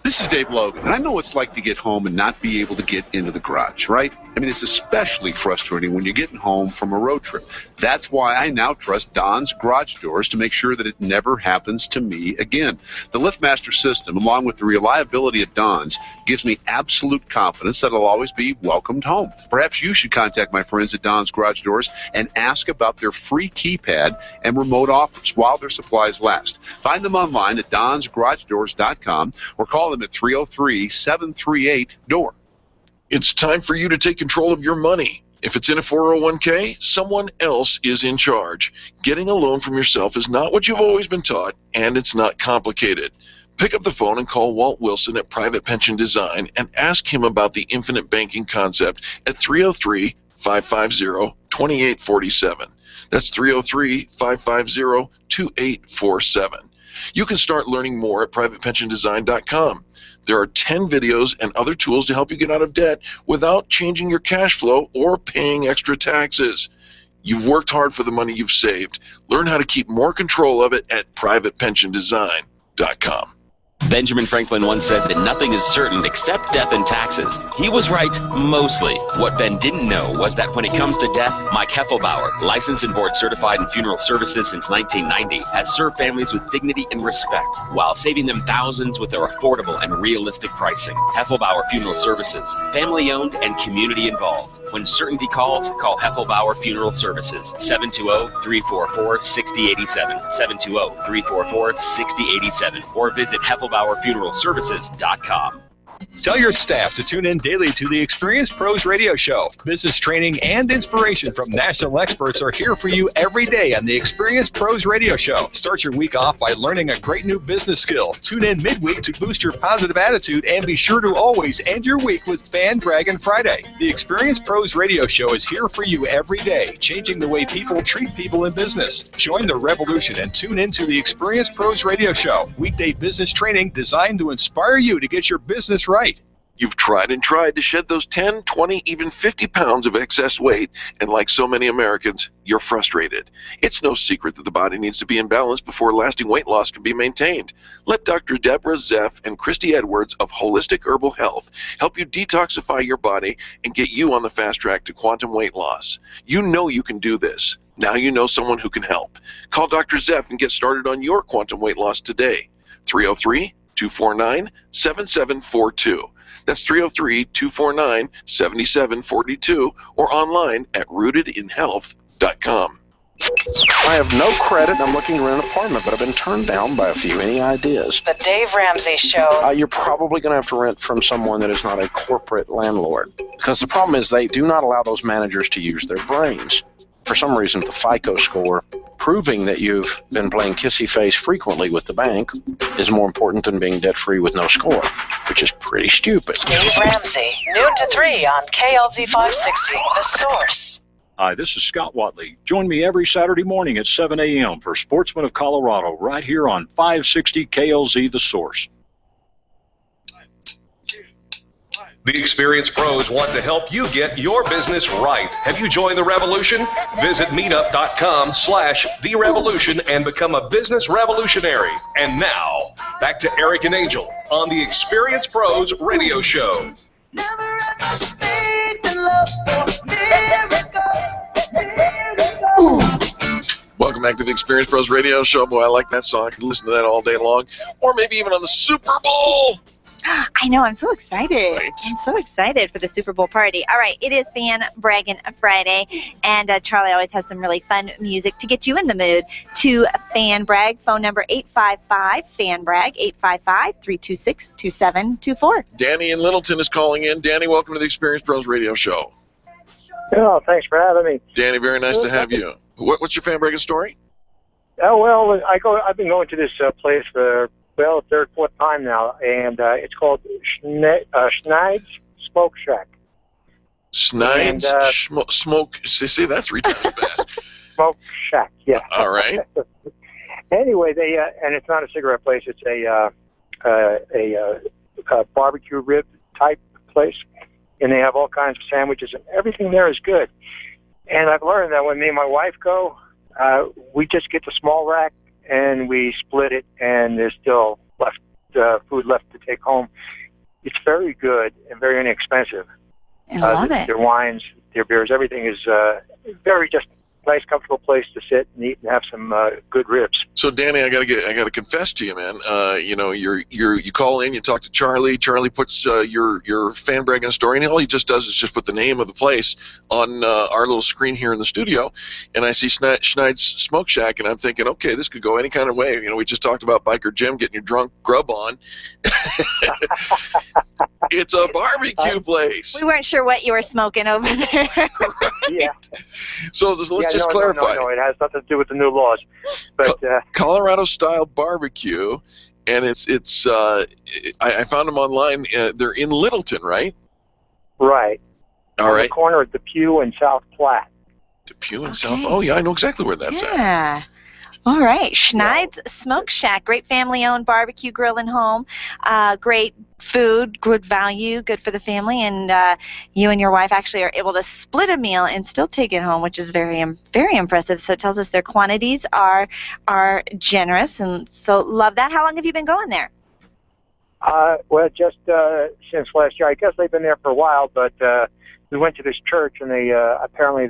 This is Dave Logan, and I know what it's like to get home and not be able to get into the garage, right? I mean, it's especially frustrating when you're getting home from a road trip. That's why I now trust Don's Garage Doors to make sure that it never happens to me again. The LiftMaster system, along with the reliability of Don's, gives me absolute confidence that I'll always be welcomed home. Perhaps you should contact my friends at Don's Garage Doors and ask about their free keypad and remote offers while their supplies last. Find them online at donsgaragedoors.com or call them at 303-738-DOOR. It's time for you to take control of your money. If it's in a 401k, someone else is in charge. Getting a loan from yourself is not what you've always been taught, and it's not complicated. Pick up the phone and call Walt Wilson at Private Pension Design and ask him about the infinite banking concept at 303-550-2847. That's 303-550-2847. You can start learning more at privatepensiondesign.com. There are 10 videos and other tools to help you get out of debt without changing your cash flow or paying extra taxes. You've worked hard for the money you've saved. Learn how to keep more control of it at privatepensiondesign.com. Benjamin Franklin once said that nothing is certain except death and taxes. He was right, mostly. What Ben didn't know was that when it comes to death, Mike Heffelbauer, licensed and board certified in funeral services since 1990, has served families with dignity and respect while saving them thousands with their affordable and realistic pricing. Heffelbauer Funeral Services, family-owned and community-involved. When certainty calls, call Heffelbauer Funeral Services, 720-344-6087, 720-344-6087, or visit HeffelbauerFuneralServices.com. Tell your staff to tune in daily to the Experience Pros Radio Show. Business training and inspiration from national experts are here for you every day on the Experience Pros Radio Show. Start your week off by learning a great new business skill. Tune in midweek to boost your positive attitude and be sure to always end your week with Braggin Friday. The Experience Pros Radio Show is here for you every day, changing the way people treat people in business. Join the revolution and tune in to the Experience Pros Radio Show. Weekday business training designed to inspire you to get your business right. You've tried and tried to shed those 10, 20, even 50 pounds of excess weight, and like so many Americans, you're frustrated. It's no secret that the body needs to be in balance before lasting weight loss can be maintained. Let Dr. Deborah Zeff and Christy Edwards of Holistic Herbal Health help you detoxify your body and get you on the fast track to quantum weight loss. You know you can do this. Now you know someone who can help. Call Dr. Zeff and get started on your quantum weight loss today. 303-249-7742. That's 303-249-7742 or online at rootedinhealth.com. I have no credit. I'm looking to rent an apartment, but I've been turned down by a few. Any ideas? The Dave Ramsey Show. You're probably going to have to rent from someone that is not a corporate landlord. Because the problem is they do not allow those managers to use their brains. For some reason, the FICO score proving that you've been playing kissy face frequently with the bank is more important than being debt-free with no score, which is pretty stupid. Dave Ramsey, noon to 3 on KLZ 560, The Source. Hi, this is Scott Watley. Join me every Saturday morning at 7 a.m. for Sportsman of Colorado right here on 560 KLZ, The Source. The Experience Pros want to help you get your business right. Have you joined the revolution? Visit meetup.com/The Revolution and become a business revolutionary. And now, back to Eric and Angel on the Experience Pros Radio Show. Welcome back to the Experience Pros Radio Show. Boy, I like that song. I could listen to that all day long, or maybe even on the Super Bowl. I know, I'm so excited. I'm so excited for the Super Bowl party. All right, it is Braggin Friday, and Charlie always has some really fun music to get you in the mood to fan brag. Phone number 855-FAN-BRAG, 855-326-2724. Danny in Littleton is calling in. Danny, welcome to the Experience Pros Radio Show. Oh, thanks for having me. Danny, very nice to have you. What's your fan bragging story? Oh, well, I've been going to this place for third, fourth time now, and it's called Schneid's Smoke Shack. Schneid's Smoke. See, that's 3 times bad. Smoke Shack, yeah. All right. Anyway, they and it's not a cigarette place. It's a barbecue rib type place, and they have all kinds of sandwiches, and everything there is good. And I've learned that when me and my wife go, we just get the small rack and we split it, and there's still food left to take home. It's very good and very inexpensive. I love it. Their wines, their beers, everything is very just nice, comfortable place to sit and eat and have some good ribs. So Danny, I gotta confess to you, man. You call in, you talk to Charlie. Charlie puts your fan bragging story, and all he just does is just put the name of the place on our little screen here in the studio, and I see Schneid's Smoke Shack, and I'm thinking, okay, this could go any kind of way. We just talked about Biker Jim getting your drunk grub on. It's a barbecue place. We weren't sure what you were smoking over there. Yeah. So let's just clarify. No, it has nothing to do with the new laws. But Colorado-style barbecue, and I found them online. They're in Littleton, right? Right. All on right. the corner of Depew and South Platte. Depew and South. Oh yeah, I know exactly where that's at. Yeah. All right, Schneid's Smoke Shack, great family-owned barbecue grill and home, great food, good value, good for the family, and you and your wife actually are able to split a meal and still take it home, which is very impressive. So it tells us their quantities are generous, and so love that. How long have you been going there? Well, just since last year. I guess they've been there for a while, but we went to this church, and they apparently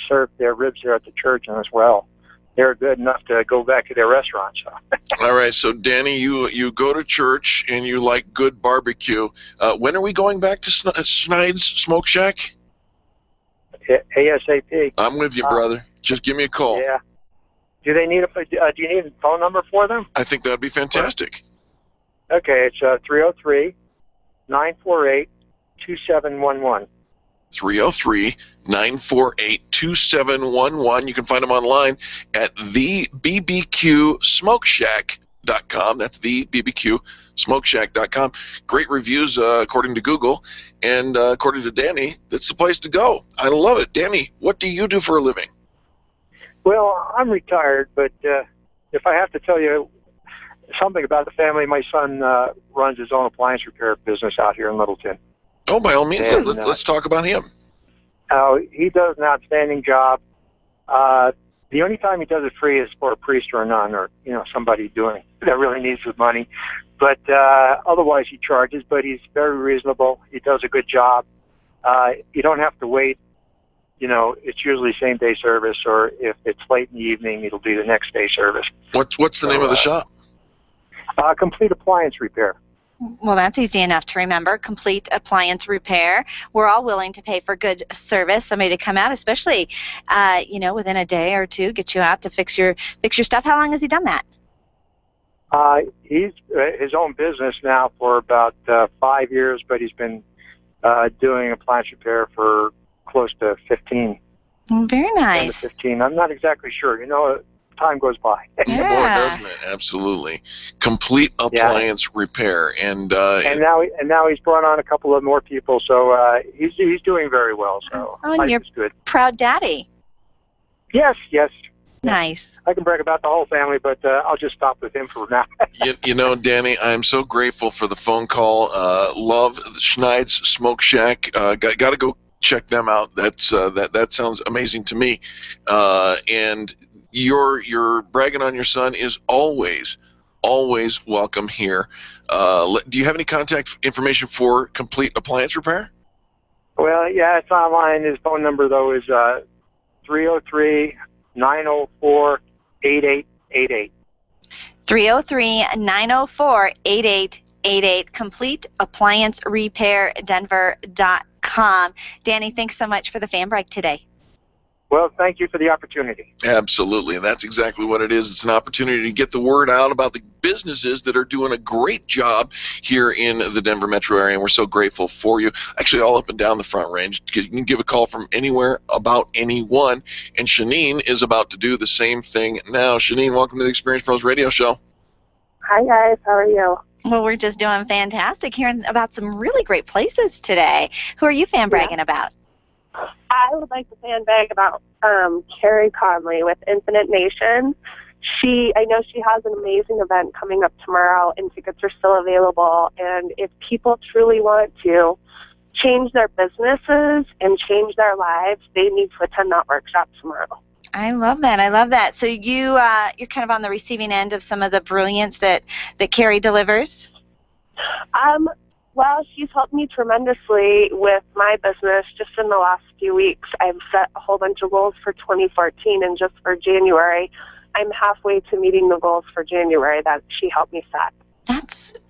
served their ribs there at the church as well. They're good enough to go back to their restaurant. So. All right, so Danny, you go to church and you like good barbecue. When are we going back to Schneid's Smoke Shack? ASAP. I'm with you, brother. Just give me a call. Yeah. Do you need a phone number for them? I think that'd be fantastic. Okay, it's 303-948-2711. 303-948-2711. You can find them online at thebbqsmokeshack.com. That's thebbqsmokeshack.com. Great reviews according to Google, and according to Danny, that's the place to go. I love it. Danny, what do you do for a living? Well, I'm retired, but if I have to tell you something about the family, my son runs his own appliance repair business out here in Littleton. Oh, by all means, And, let's talk about him. He does an outstanding job. The only time he does it free is for a priest or a nun, or somebody that really needs the money. But otherwise, he charges. But he's very reasonable. He does a good job. You don't have to wait. It's usually same day service, or if it's late in the evening, it'll be the next day service. What's the name of the shop? Complete Appliance Repair. Well, that's easy enough to remember. Complete Appliance Repair. We're all willing to pay for good service. Somebody to come out, especially, within a day or two, get you out to fix your stuff. How long has he done that? He's his own business now for about 5 years, but he's been doing appliance repair for close to 15. Very nice. 15. I'm not exactly sure. Time goes by. Yeah. Boy, doesn't it? Absolutely. Complete Appliance Repair, and now he's brought on a couple of more people, so he's doing very well. So and you're good. Proud daddy. Yes. Nice. I can brag about the whole family, but I'll just stop with him for now. Danny, I'm so grateful for the phone call. Love Schneid's Smoke Shack. Got to go check them out. That sounds amazing to me. And your bragging on your son is always welcome here. Do you have any contact information for Complete Appliance Repair? Well, yeah, it's online. His phone number, though, is 303-904-8888. 303-904-8888. Complete Appliance Repair Denver.com. Danny, thanks so much for the fan break today. Well, thank you for the opportunity. Absolutely, and that's exactly what it is. It's an opportunity to get the word out about the businesses that are doing a great job here in the Denver metro area, and we're so grateful for you. Actually, all up and down the Front Range. You can give a call from anywhere about anyone, and Shanine is about to do the same thing now. Shanine, welcome to the Experience Pros Radio Show. Hi, guys. How are you? Well, we're just doing fantastic, hearing about some really great places today. Who are you fan bragging about? I would like to fan brag about Carrie Conley with Infinite Nation. I know she has an amazing event coming up tomorrow, and tickets are still available. And if people truly want to change their businesses and change their lives, they need to attend that workshop tomorrow. I love that. So you're kind of on the receiving end of some of the brilliance that Carrie delivers? Well, she's helped me tremendously with my business just in the last few weeks. I've set a whole bunch of goals for 2014, and just for January, I'm halfway to meeting the goals for January that she helped me set.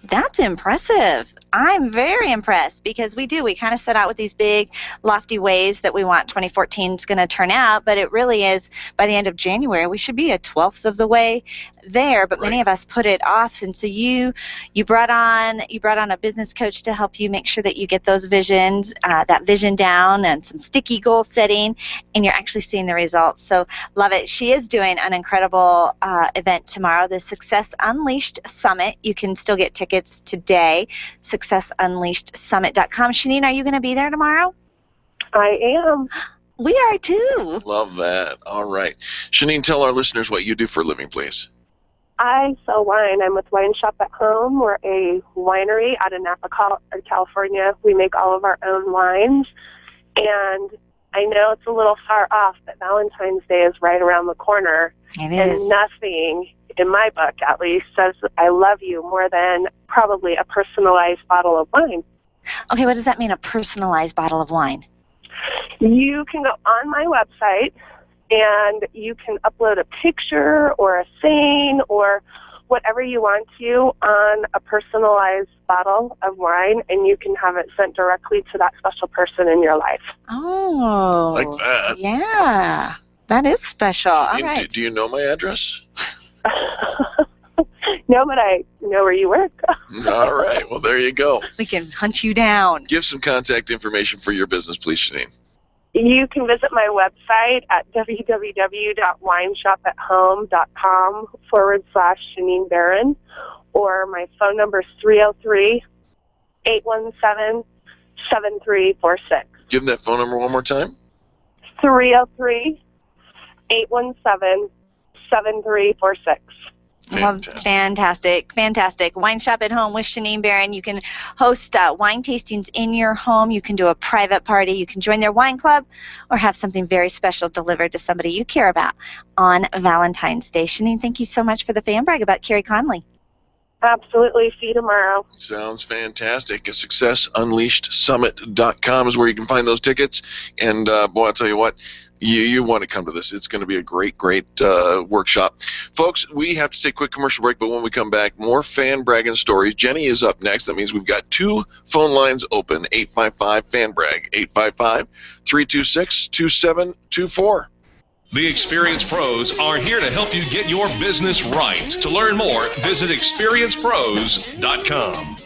That's impressive. I'm very impressed because we kind of set out with these big, lofty ways that we want 2014 is going to turn out, but it really is by the end of January, we should be a 12th of the way there, but many of us put it off. And so you brought on a business coach to help you make sure that you get those visions, that vision down, and some sticky goal setting, and you're actually seeing the results. So love it. She is doing an incredible event tomorrow, the Success Unleashed Summit. You can still get tickets today, successunleashedsummit.com. Shanine, are you going to be there tomorrow? I am. We are too. Love that. All right. Shanine, tell our listeners what you do for a living, please. I sell wine. I'm with Wine Shop at Home. We're a winery out of Napa, California. We make all of our own wines. And I know it's a little far off, but Valentine's Day is right around the corner. It and is. Nothing, in my book at least, says I love you more than probably a personalized bottle of wine. Okay, what does that mean, a personalized bottle of wine? You can go on my website and you can upload a picture or a saying or whatever you want to on a personalized bottle of wine, and you can have it sent directly to that special person in your life. Oh. Like that. Yeah. That is special. All right. Do you know my address? No, but I know where you work. All right. Well, there you go. We can hunt you down. Give some contact information for your business, please, Shanine. You can visit my website at www.wineshopathome.com/Shanine Barron, or my phone number is 303-817-7346. Give that phone number one more time. 303-817-7346. Fantastic. Wine Shop at Home with Shanine Barron. You can host wine tastings in your home. You can do a private party. You can join their wine club or have something very special delivered to somebody you care about on Valentine's Day. Shanine, thank you so much for the fan brag about Carrie Conley. Absolutely. See you tomorrow. Sounds fantastic. SuccessUnleashedSummit.com is where you can find those tickets. And, boy, I'll tell you what, you want to come to this. It's going to be a great workshop. Folks, we have to take a quick commercial break, but when we come back, more fan bragging stories. Jenny is up next. That means we've got 2 phone lines open, 855-FAN-BRAG, 855-326-2724. The Experience Pros are here to help you get your business right. To learn more, visit experiencepros.com.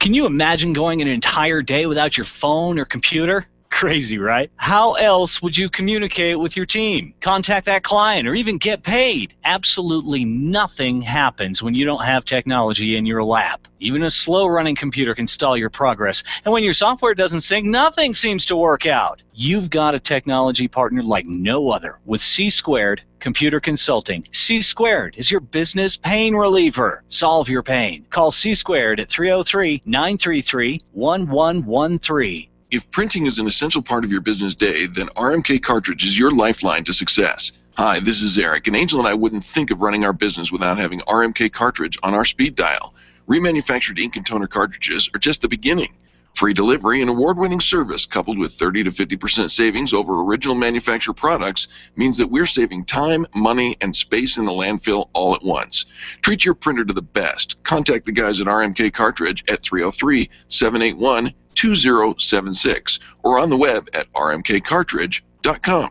Can you imagine going an entire day without your phone or computer? Crazy, right? How else would you communicate with your team, contact that client, or even get paid? Absolutely nothing happens when you don't have technology in your lap. Even a slow-running computer can stall your progress. And when your software doesn't sync, nothing seems to work out. You've got a technology partner like no other with C² Computer Consulting. C² is your business pain reliever. Solve your pain. Call C² at 303-933-1113. If printing is an essential part of your business day, then RMK Cartridge is your lifeline to success. Hi, this is Eric, and Angel and I wouldn't think of running our business without having RMK Cartridge on our speed dial. Remanufactured ink and toner cartridges are just the beginning. Free delivery and award-winning service coupled with 30 to 50% savings over original manufacturer products means that we're saving time, money, and space in the landfill all at once. Treat your printer to the best. Contact the guys at RMK Cartridge at 303-781-2076 or on the web at rmkcartridge.com.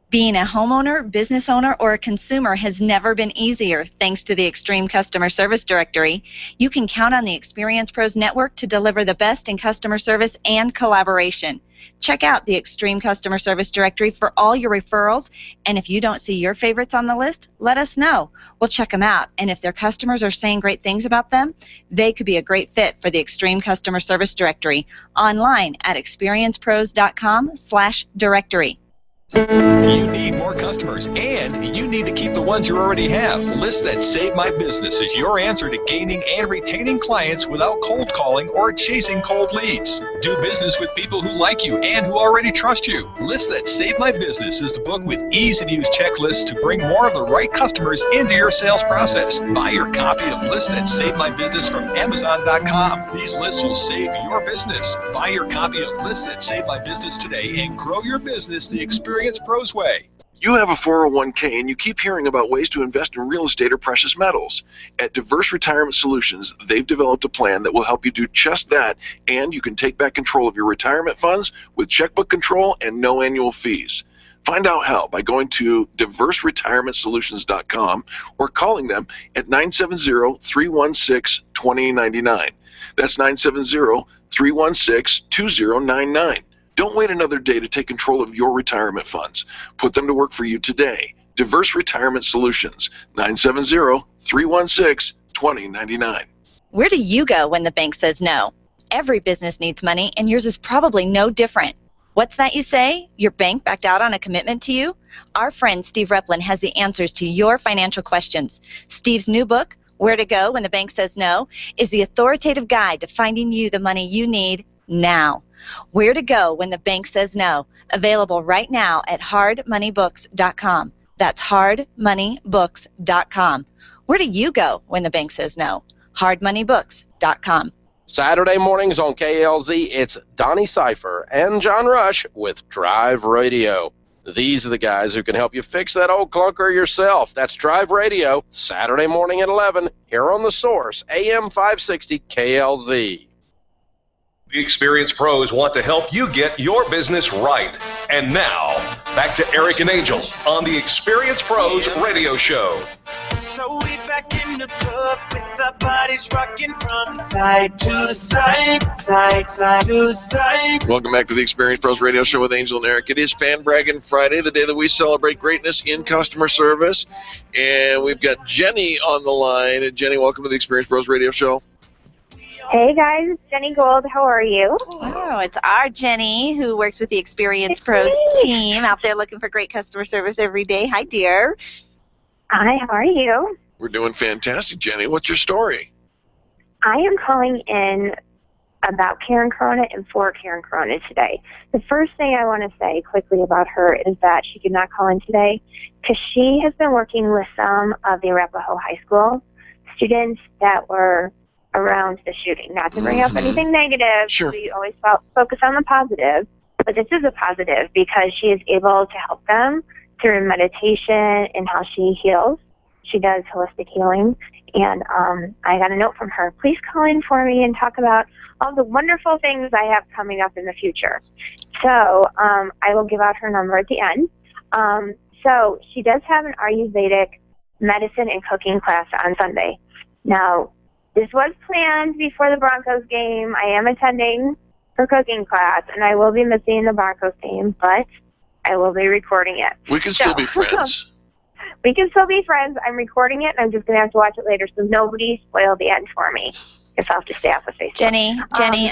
Being a homeowner, business owner, or a consumer has never been easier thanks to the Extreme Customer Service Directory. You can count on the Experience Pros Network to deliver the best in customer service and collaboration. Check out the Extreme Customer Service Directory for all your referrals, and if you don't see your favorites on the list, let us know. We'll check them out, and if their customers are saying great things about them, they could be a great fit for the Extreme Customer Service Directory online at experiencepros.com/directory. You need more customers, and you need to keep the ones you already have. Lists That Save My Business is your answer to gaining and retaining clients without cold calling or chasing cold leads. Do business with people who like you and who already trust you. Lists That Save My Business is the book with easy-to-use checklists to bring more of the right customers into your sales process. Buy your copy of Lists That Save My Business from Amazon.com. These lists will save your business. Buy your copy of Lists That Save My Business today and grow your business the Experience Pros way. You have a 401k and you keep hearing about ways to invest in real estate or precious metals. At Diverse Retirement Solutions, they've developed a plan that will help you do just that, and you can take back control of your retirement funds with checkbook control and no annual fees. Find out how by going to diverseretirementsolutions.com or calling them at 970-316-2099. That's 970-316-2099. Don't wait another day to take control of your retirement funds. Put them to work for you today. Diverse Retirement Solutions, 970-316-2099. Where do you go when the bank says no? Every business needs money, and yours is probably no different. What's that you say? Your bank backed out on a commitment to you? Our friend Steve Replin has the answers to your financial questions. Steve's new book, Where to Go When the Bank Says No, is the authoritative guide to finding you the money you need now. Where to Go When the Bank Says No, available right now at hardmoneybooks.com. That's hardmoneybooks.com. Where do you go when the bank says no? hardmoneybooks.com. Saturday mornings on KLZ, it's Donnie Cypher and John Rush with Drive Radio. These are the guys who can help you fix that old clunker yourself. That's Drive Radio, Saturday morning at 11, here on The Source, AM 560 KLZ. The Experience Pros want to help you get your business right. And now, back to Eric and Angel on the Experience Pros Radio Show. So we back in the club with our bodies rocking from side to side, side to side. Welcome back to the Experience Pros Radio Show with Angel and Eric. It is Fan Braggin Friday, the day that we celebrate greatness in customer service. And we've got Jenny on the line. And Jenny, welcome to the Experience Pros Radio Show. Hey guys, it's Jenny Gold. How are you? Oh, it's our Jenny who works with the Experience Pros team out there looking for great customer service every day. Hi, dear. Hi, how are you? We're doing fantastic, Jenny. What's your story? I am calling in about Karen Corona and for Karen Corona today. The first thing I want to say quickly about her is that she could not call in today because she has been working with some of the Arapahoe High School students that were around the shooting. Not to bring up anything negative, sure. We always focus on the positive, but this is a positive because she is able to help them through meditation and how she heals. She does holistic healing, and I got a note from her. Please call in for me and talk about all the wonderful things I have coming up in the future. So I will give out her number at the end. So she does have an Ayurvedic medicine and cooking class on Sunday. Now, this was planned before the Broncos game. I am attending her cooking class, and I will be missing the Broncos game, but I will be recording it. We can still be friends. We can still be friends. I'm recording it, and I'm just going to have to watch it later, so nobody spoil the end for me. If I'll have to stay off of Facebook. Jenny,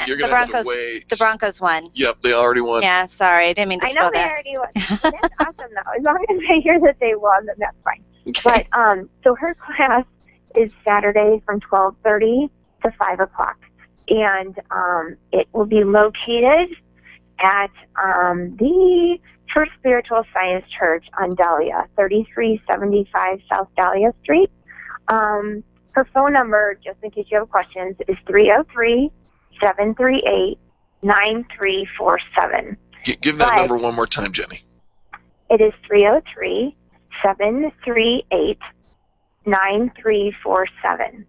the Broncos won. Yep, they already won. Yeah, sorry, I didn't mean to I spoil know they that. already won. That's awesome, though. As long as I hear that they won, then that's fine. Okay. But so her class is Saturday from 12:30 to 5 o'clock. And it will be located at the First Spiritual Science Church on Dahlia, 3375 South Dahlia Street. Her phone number, just in case you have questions, is 303-738-9347. Give that number one more time, Jenny. It is 303-738-9347.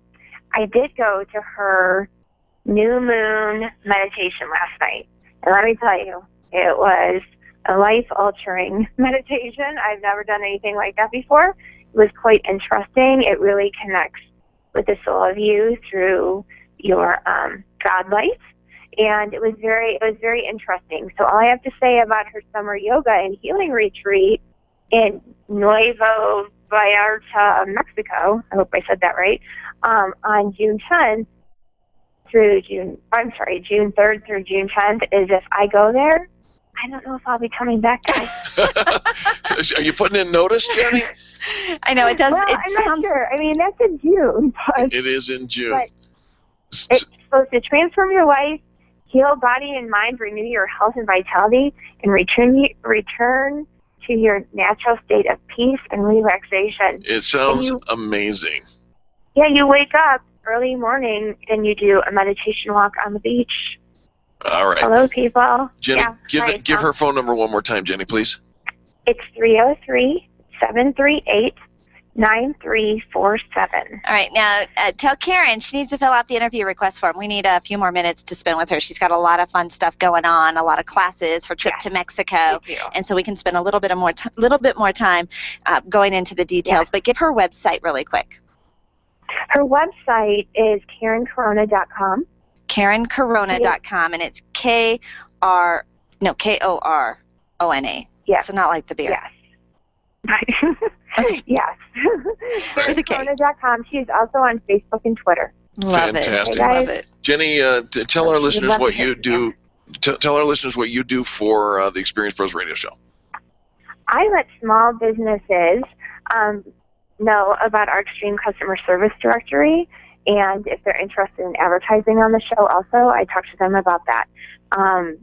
I did go to her new moon meditation last night. And let me tell you, it was a life-altering meditation. I've never done anything like that before. It was quite interesting. It really connects with the soul of you through your God light. And it was very interesting. So all I have to say about her summer yoga and healing retreat in Nuevo Vallarta, Mexico, I hope I said that right, on June 3rd through June 10th, is if I go there, I don't know if I'll be coming back, guys. Are you putting in notice, Jenny? I know it does. Well, it I'm sounds. not sure. I mean, that's in June. But It is in June. But it's supposed to transform your life, heal body and mind, renew your health and vitality, and return to your natural state of peace and relaxation. It sounds amazing. Yeah, you wake up early morning and you do a meditation walk on the beach. All right. Hello, people. Jenny, Yeah, give her phone number one more time, Jenny, please. It's 303-738-9347. All right, now tell Karen she needs to fill out the interview request form. We need a few more minutes to spend with her. She's got a lot of fun stuff going on, a lot of classes, her trip to Mexico, and so we can spend a little bit more time going into the details. But give her website really quick. Her website is KarenCorona.com. KarenCorona.com, and it's Korona. Yeah. So not like the beer. Yes. Yes. KarenCorona.com. She's also on Facebook and Twitter. Fantastic. Love it. Jenny, tell our listeners love what to you do. Tell our listeners what you do for the Experience Pros Radio Show. I let small businesses know about our Extreme Customer Service Directory, and if they're interested in advertising on the show also, I talk to them about that. And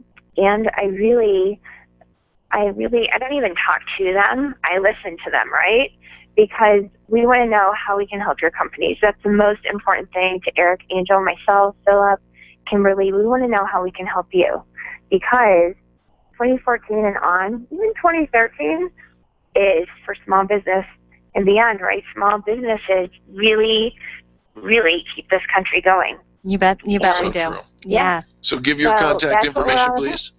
I don't even talk to them. I listen to them, right? Because we want to know how we can help your companies. That's the most important thing to Eric, Angel, myself, Philip, Kimberly. We want to know how we can help you. Because 2014 and on, even 2013, is for small business and beyond, right? Small businesses really keep this country going. You bet we do. True. Yeah. So give your contact information, please.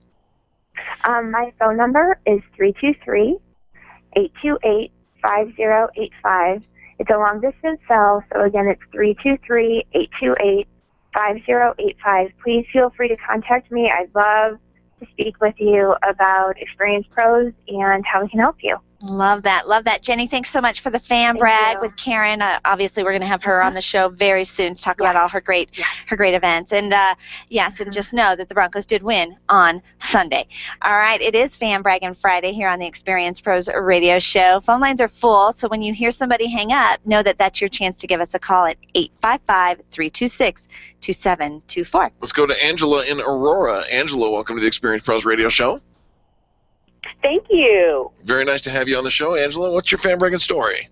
My phone number is 323-828-5085. It's a long-distance cell, so again, it's 323-828-5085. Please feel free to contact me. I'd love to speak with you about Experience Pros and how we can help you. Love that. Love that. Jenny, thanks so much for the fan brag with Karen. Obviously, we're going to have her on the show very soon to talk about all her great events. And yes, and just know that the Broncos did win on Sunday. All right, it is Fan Braggin Friday here on the Experience Pros Radio Show. Phone lines are full, so when you hear somebody hang up, know that that's your chance to give us a call at 855-326-2724. Let's go to Angela in Aurora. Angela, welcome to the Experience Pros Radio Show. Thank you. Very nice to have you on the show, Angela. What's your fan bragging story?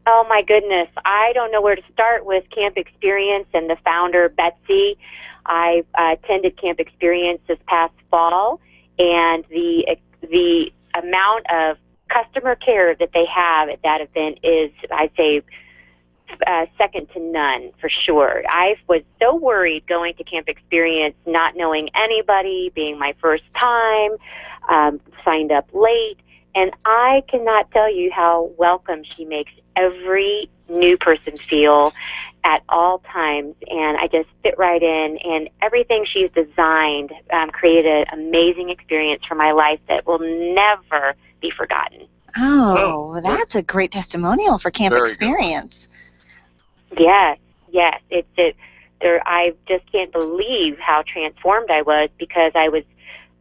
Oh, my goodness. I don't know where to start with Camp Experience and the founder, Betsy. I attended Camp Experience this past fall, and the amount of customer care that they have at that event is, I'd say, second to none, for sure. I was so worried going to Camp Experience, not knowing anybody, being my first time, signed up late, and I cannot tell you how welcome she makes every new person feel at all times, and I just fit right in, and everything she's designed created an amazing experience for my life that will never be forgotten. Oh, that's a great testimonial for Camp Very Experience. Yes. I just can't believe how transformed I was, because I was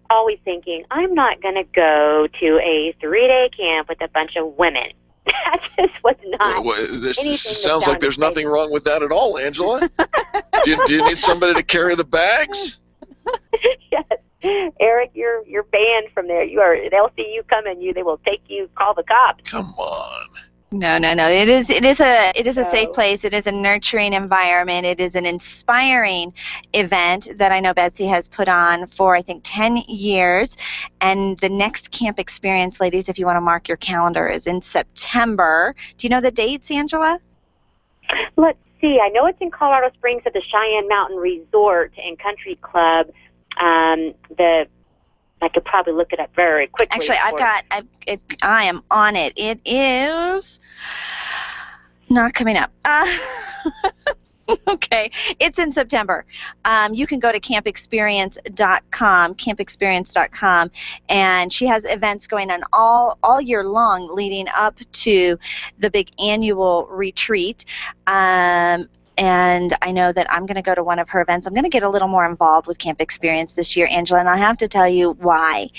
always thinking, I'm not going to go to a 3-day camp with a bunch of women. That just was not This anything sounds like there's nothing wrong with that at all, Angela. do you need somebody to carry the bags? Yes. Eric, you're banned from there. They'll see you coming, they will take you, call the cops. Come on. No. It is a safe place. It is a nurturing environment. It is an inspiring event that I know Betsy has put on for, I think, 10 years. And the next Camp Experience, ladies, if you want to mark your calendar, is in September. Do you know the dates, Angela? Let's see. I know it's in Colorado Springs at the Cheyenne Mountain Resort and Country Club. I could probably look it up very quickly. Actually, I am on it. It is not coming up. Okay, it's in September. You can go to campexperience.com, and she has events going on all year long leading up to the big annual retreat. And and I know that I'm going to go to one of her events. I'm going to get a little more involved with Camp Experience this year, Angela, and I have to tell you why.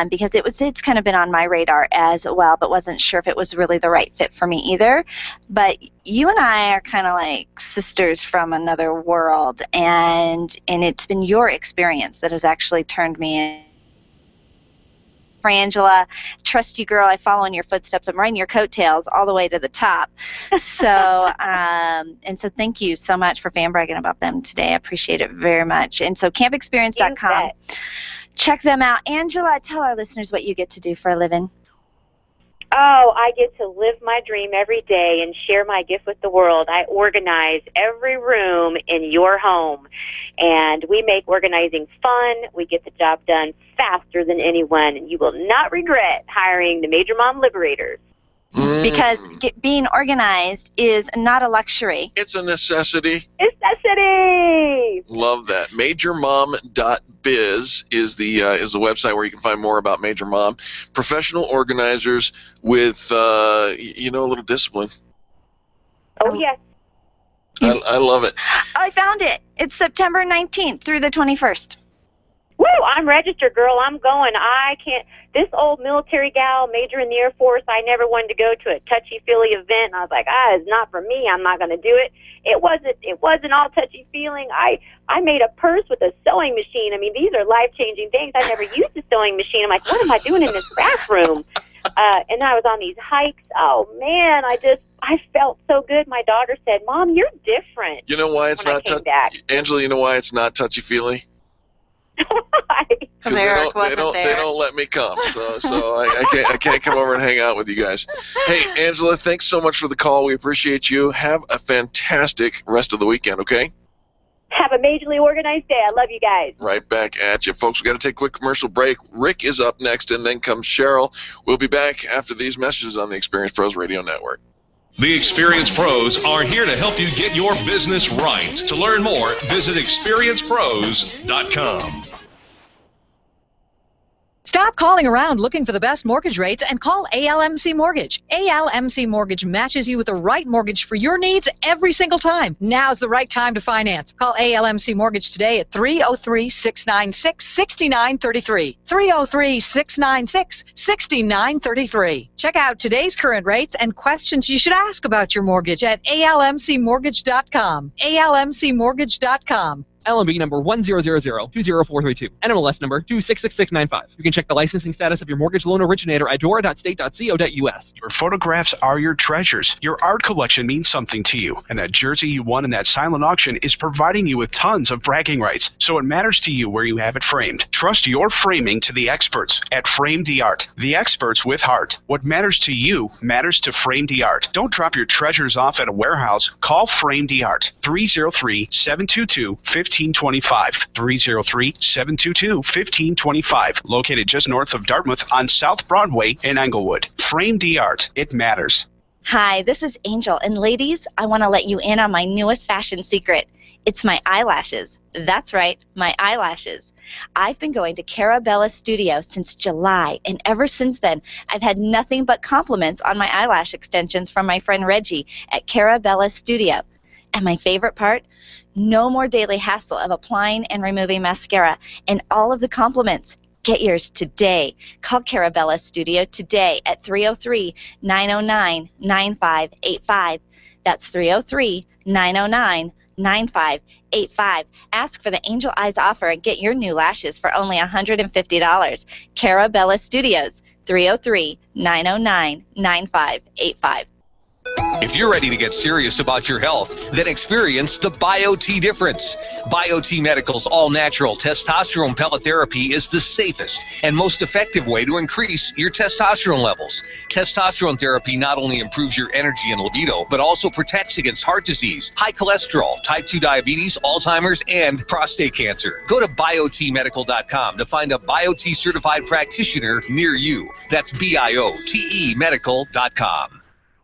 Because it's kind of been on my radar as well, but wasn't sure if it was really the right fit for me either. But you and I are kind of like sisters from another world, and it's been your experience that has actually turned me in. For Angela, trust you, girl. I follow in your footsteps. I'm riding your coattails all the way to the top. So, and so thank you so much for fan bragging about them today. I appreciate it very much. And so campexperience.com. Check them out. Angela, tell our listeners what you get to do for a living. Oh, I get to live my dream every day and share my gift with the world. I organize every room in your home, and we make organizing fun. We get the job done faster than anyone, and you will not regret hiring the Major Mom Liberators. Because being organized is not a luxury. It's a necessity. It's necessity. Love that. MajorMom.biz is the website where you can find more about Major Mom. Professional organizers with a little discipline. Oh yes. I love it. I found it. It's September 19th through the 21st. Woo! I'm registered, girl. I'm going. I can't. This old military gal, major in the Air Force, I never wanted to go to a touchy-feely event. And I was like, it's not for me. I'm not going to do it. It wasn't all touchy-feeling. I made a purse with a sewing machine. I mean, these are life-changing things. I never used a sewing machine. I'm like, what am I doing in this bathroom? And I was on these hikes. Oh, man, I felt so good. My daughter said, Mom, you're different. You know why it's not touchy? Angela, you know why it's not touchy-feely? Because they don't let me come, so I can't come over and hang out with you guys. Hey, Angela, thanks so much for the call. We appreciate you. Have a fantastic rest of the weekend, okay? Have a majorly organized day. I love you guys. Right back at you. Folks, we got to take a quick commercial break. Rick is up next, and then comes Cheryl. We'll be back after these messages on the Experience Pros Radio Network. The Experience Pros are here to help you get your business right. To learn more, visit experiencepros.com. Stop calling around looking for the best mortgage rates and call ALMC Mortgage. ALMC Mortgage matches you with the right mortgage for your needs every single time. Now's the right time to finance. Call ALMC Mortgage today at 303-696-6933. 303-696-6933. Check out today's current rates and questions you should ask about your mortgage at ALMCmortgage.com. ALMCmortgage.com. LMB number 100020432. NMLS number 266695. You can check the licensing status of your mortgage loan originator at dora.state.co.us. Your photographs are your treasures. Your art collection means something to you, and that jersey you won in that silent auction is providing you with tons of bragging rights, so it matters to you where you have it framed. Trust your framing to the experts at Frame the Art, the experts with heart. What matters to you matters to Frame the Art. Don't drop your treasures off at a warehouse. Call Frame the Art, 303-722-1525. 303-722-1525. Located just north of Dartmouth on South Broadway in Englewood. Frame the Art. It matters. Hi, this is Angel, and ladies, I want to let you in on my newest fashion secret. It's my eyelashes. That's right, my eyelashes. I've been going to Carabella Studio since July, and ever since then, I've had nothing but compliments on my eyelash extensions from my friend Reggie at Carabella Studio. And my favorite part? No more daily hassle of applying and removing mascara, and all of the compliments. Get yours today. Call Carabella Studio today at 303-909-9585. That's 303-909-9585. Ask for the Angel Eyes offer and get your new lashes for only $150. Carabella Studios, 303-909-9585. If you're ready to get serious about your health, then experience the BioT difference. BioT Medical's all-natural testosterone pellet therapy is the safest and most effective way to increase your testosterone levels. Testosterone therapy not only improves your energy and libido, but also protects against heart disease, high cholesterol, type 2 diabetes, Alzheimer's, and prostate cancer. Go to biotmedical.com to find a BioT certified practitioner near you. That's BIOTE medical.com.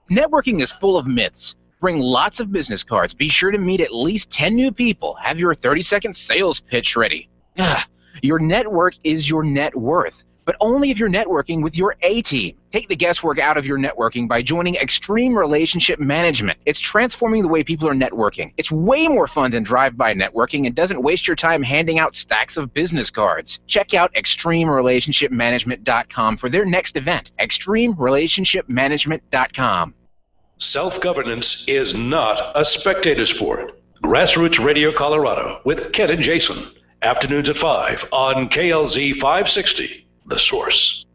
Networking is full of myths. Bring lots of business cards. Be sure to meet at least 10 new people. Have your 30-second sales pitch ready. Your network is your net worth. But but only if you're networking with your A team. Take the guesswork out of your networking by joining Extreme Relationship Management. It's transforming the way people are networking. It's way more fun than drive-by networking and doesn't waste your time handing out stacks of business cards. Check out ExtremeRelationshipManagement.com for their next event. ExtremeRelationshipManagement.com. Self-governance is not a spectator sport. Grassroots Radio Colorado with Ken and Jason. Afternoons at 5 on KLZ 560, The Source.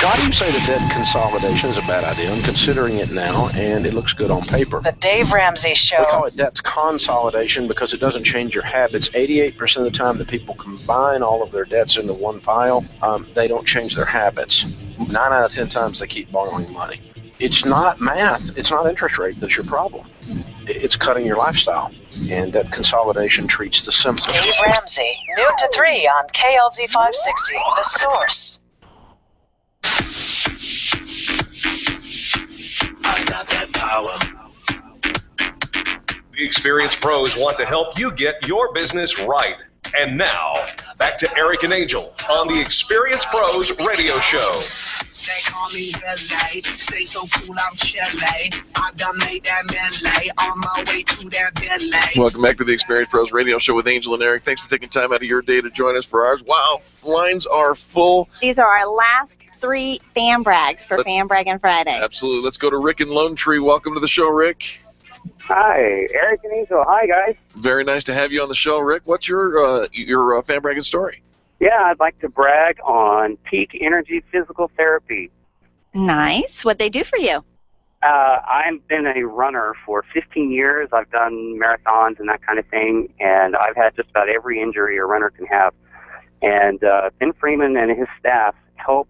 Why do you say that debt consolidation is a bad idea? I'm considering it now, and it looks good on paper. The Dave Ramsey Show. We call it debt consolidation because it doesn't change your habits. 88% of the time that people combine all of their debts into one pile, they don't change their habits. 9 out of 10 times they keep borrowing money. It's not math. It's not interest rate that's your problem. It's cutting your lifestyle. And debt consolidation treats the symptom. Dave Ramsey, noon to 3 on KLZ 560, The Source. I got that power. The experienced pros want to help you get your business right. And now, back to Eric and Angel on the Experienced Pros Radio Show. They call me Relay, stay so cool out Chile. I done made that melee on my way to that Bentley. Welcome back to the Experience Pros Radio Show with Angel and Eric. Thanks for taking time out of your day to join us for ours. Wow, lines are full. These are our last 3 fan brags for Fan Braggin Friday. Absolutely. Let's go to Rick in Lone Tree. Welcome to the show, Rick. Hi, Eric and Angel. Hi, guys. Very nice to have you on the show, Rick. What's your fan bragging story? Yeah, I'd like to brag on Peak Energy Physical Therapy. Nice. What'd they do for you? I've been a runner for 15 years. I've done marathons and that kind of thing, and I've had just about every injury a runner can have. And Ben Freeman and his staff help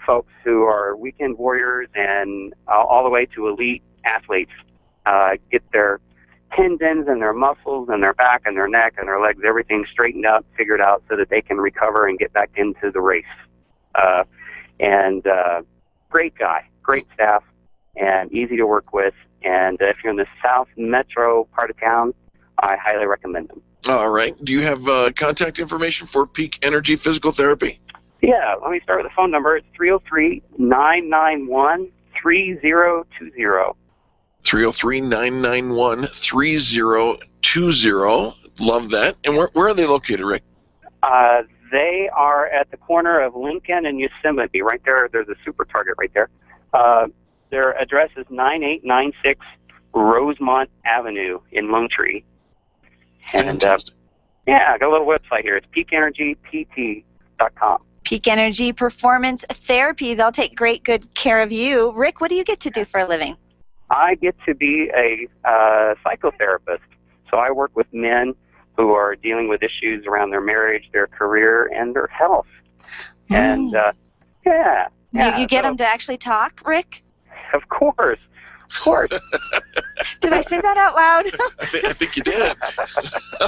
folks who are weekend warriors and all the way to elite athletes get their tendons and their muscles and their back and their neck and their legs, everything straightened out, figured out so that they can recover and get back into the race. Great guy, great staff, and easy to work with. And if you're in the South Metro part of town, I highly recommend them. All right. Do you have contact information for Peak Energy Physical Therapy? Yeah, let me start with the phone number. It's 303-991-3020. 303-991-3020. Love that. And where are they located, Rick? They are at the corner of Lincoln and Yosemite. Right there, there's a super Target right there. Their address is 9896 Rosemont Avenue in Lone Tree. And yeah, I got a little website here. It's peakenergypt.com. Peak Energy Performance Therapy. They'll take great good care of you. Rick, what do you get to do for a living? I get to be a psychotherapist. So I work with men who are dealing with issues around their marriage, their career, and their health. And You get them to actually talk, Rick? Of course. Did I say that out loud? I think you did.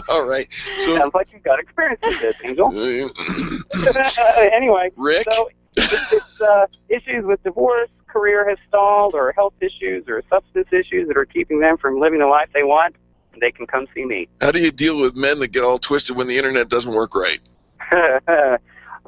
All right. So sounds like you've got experience with this, Angel. Anyway, Rick? So it's issues with divorce, career has stalled, or health issues, or substance issues that are keeping them from living the life they want, they can come see me. How do you deal with men that get all twisted when the internet doesn't work right?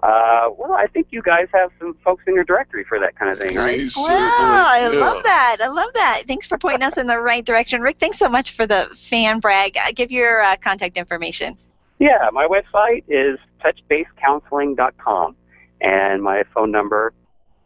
Well, I think you guys have some folks in your directory for that kind of thing, right? Wow, I love that. I love that. Thanks for pointing us in the right direction. Rick, thanks so much for the fan brag. Give your contact information. Yeah, my website is touchbasecounseling.com, and my phone number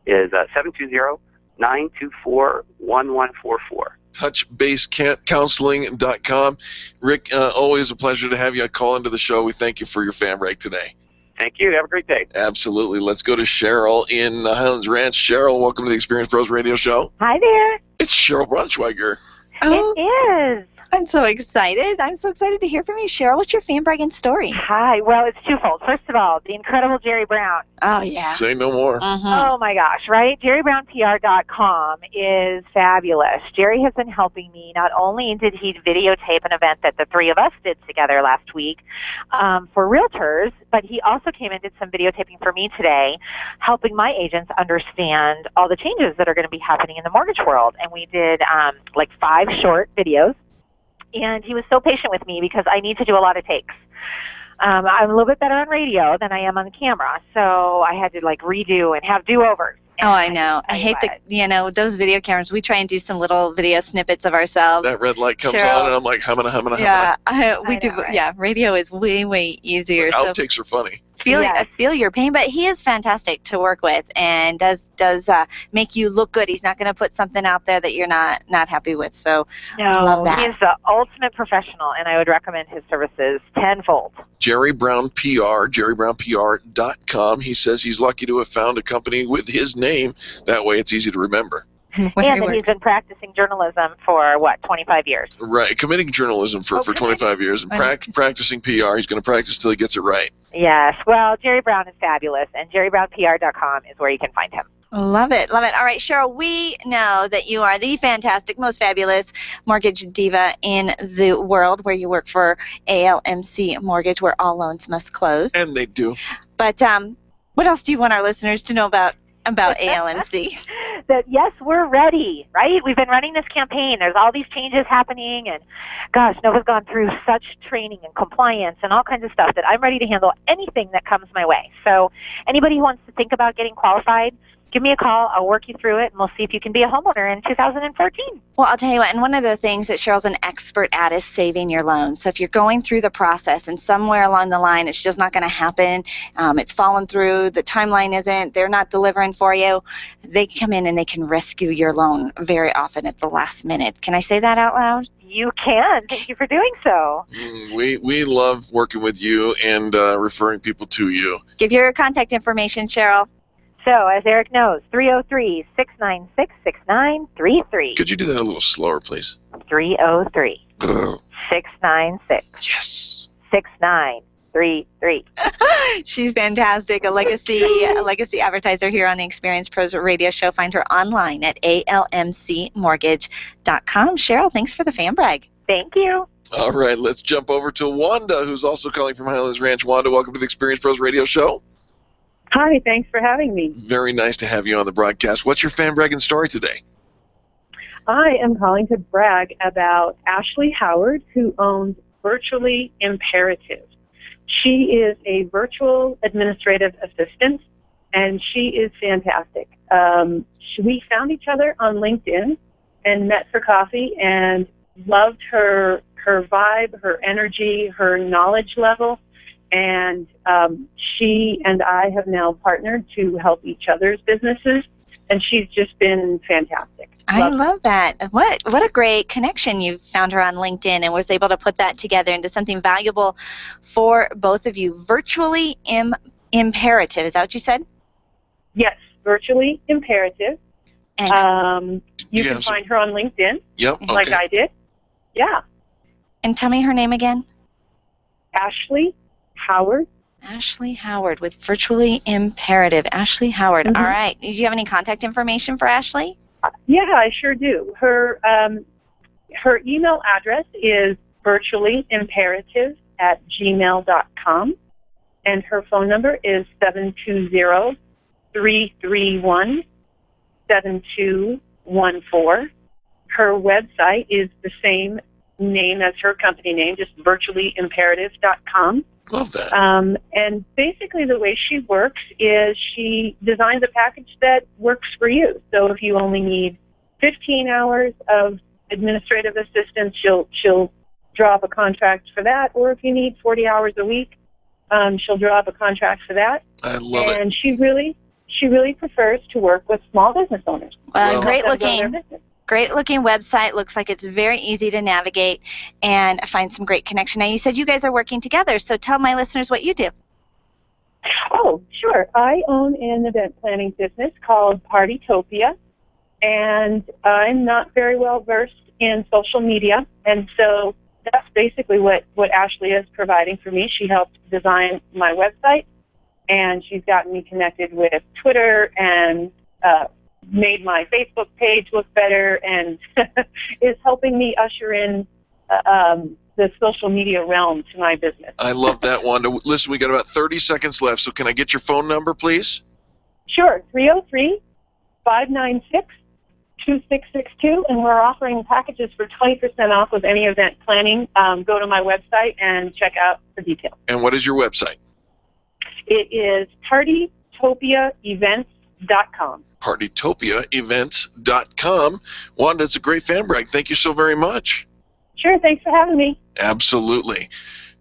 is 720-924-1144. touchbasecounseling.com. Rick, always a pleasure to have you call into the show. We thank you for your fan break today. Thank you. Have a great day. Absolutely. Let's go to Cheryl in Highlands Ranch. Cheryl, welcome to the Experience Pros Radio Show. Hi there. It's Cheryl Braunschweiger. It is. I'm so excited. I'm so excited to hear from you, Cheryl. What's your fan bragging story? Hi. Well, it's twofold. First of all, the incredible Jerry Brown. Oh, yeah. Say no more. Oh, my gosh, right? JerryBrownPR.com is fabulous. Jerry has been helping me. Not only did he videotape an event that the three of us did together last week for realtors, but he also came and did some videotaping for me today, helping my agents understand all the changes that are going to be happening in the mortgage world. And we did like 5 short videos. And he was so patient with me because I need to do a lot of takes. I'm a little bit better on radio than I am on the camera, so I had to like redo and have do-overs. Oh, I know. I hate those video cameras. We try and do some little video snippets of ourselves. That red light comes Cheryl, on, and I'm like, humming. Yeah, Yeah, radio is way easier. So Outtakes are funny. I feel your pain, but he is fantastic to work with and does make you look good. He's not going to put something out there that you're not happy with. So I love that. He's the ultimate professional, and I would recommend his services tenfold. Jerry Brown PR, jerrybrownpr.com. He says he's lucky to have found a company with his name. That way it's easy to remember. And that he's been practicing journalism for, 25 years? Right, committing journalism for 25 years and practicing PR. He's going to practice till he gets it right. Yes. Well, Jerry Brown is fabulous, and jerrybrownpr.com is where you can find him. Love it. All right, Cheryl, we know that you are the fantastic, most fabulous mortgage diva in the world, where you work for ALMC Mortgage, where all loans must close. And they do. But what else do you want our listeners to know about ALMC? That yes, we're ready, right? We've been running this campaign. There's all these changes happening, and gosh, Nova's gone through such training and compliance and all kinds of stuff that I'm ready to handle anything that comes my way. So anybody who wants to think about getting qualified, give me a call. I'll work you through it, and we'll see if you can be a homeowner in 2014. Well, I'll tell you what, and one of the things that Cheryl's an expert at is saving your loan. So if you're going through the process and somewhere along the line it's just not going to happen, it's fallen through, the timeline isn't, they're not delivering for you, they come in and they can rescue your loan very often at the last minute. Can I say that out loud? You can. Thank you for doing so. We love working with you and referring people to you. Give your contact information, Cheryl. So, as Eric knows, 303-696-6933. Could you do that a little slower, please? 303-696. Yes. 6933. She's fantastic. A legacy advertiser here on the Experience Pros Radio Show. Find her online at almcmortgage.com. Cheryl, thanks for the fan brag. Thank you. All right, let's jump over to Wanda, who's also calling from Highlands Ranch. Wanda, welcome to the Experience Pros Radio Show. Hi, thanks for having me. Very nice to have you on the broadcast. What's your fan bragging story today? I am calling to brag about Ashley Howard, who owns Virtually Imperative. She is a virtual administrative assistant, and she is fantastic. We found each other on LinkedIn and met for coffee and loved her vibe, her energy, her knowledge level. And she and I have now partnered to help each other's businesses, and she's just been fantastic. I love that. What a great connection. You found her on LinkedIn and was able to put that together into something valuable for both of you. Virtually Imperative, is that what you said? Yes, Virtually Imperative. And you can find her on LinkedIn, yep, like I did. Yeah. And tell me her name again. Ashley Howard. Ashley Howard with Virtually Imperative. Ashley Howard. Mm-hmm. All right. Do you have any contact information for Ashley? Yeah, I sure do. Her email address is virtuallyimperative@gmail.com, and her phone number is 720-331-7214. Her website is the same name as her company name, just virtuallyimperative.com. Love that. And basically the way she works is she designs a package that works for you. So if you only need 15 hours of administrative assistance, she'll draw up a contract for that. Or if you need 40 hours a week, she'll draw up a contract for that. I love it. And she really prefers to work with small business owners. Great looking website. Looks like it's very easy to navigate and find some great connection. Now, you said you guys are working together, so tell my listeners what you do. Oh, sure. I own an event planning business called Partytopia, and I'm not very well versed in social media, and so that's basically what Ashley is providing for me. She helped design my website, and she's gotten me connected with Twitter and made my Facebook page look better, and is helping me usher in the social media realm to my business. I love that, Wanda. Listen, we got about 30 seconds left, so can I get your phone number, please? Sure, 303-596-8255. 2662, and we're offering packages for 20% off with any event planning. Go to my website and check out the details. And what is your website? It is partytopiaevents.com. partytopiaevents.com. Wanda, it's a great fan brag. Thank you so very much. Sure, thanks for having me. Absolutely.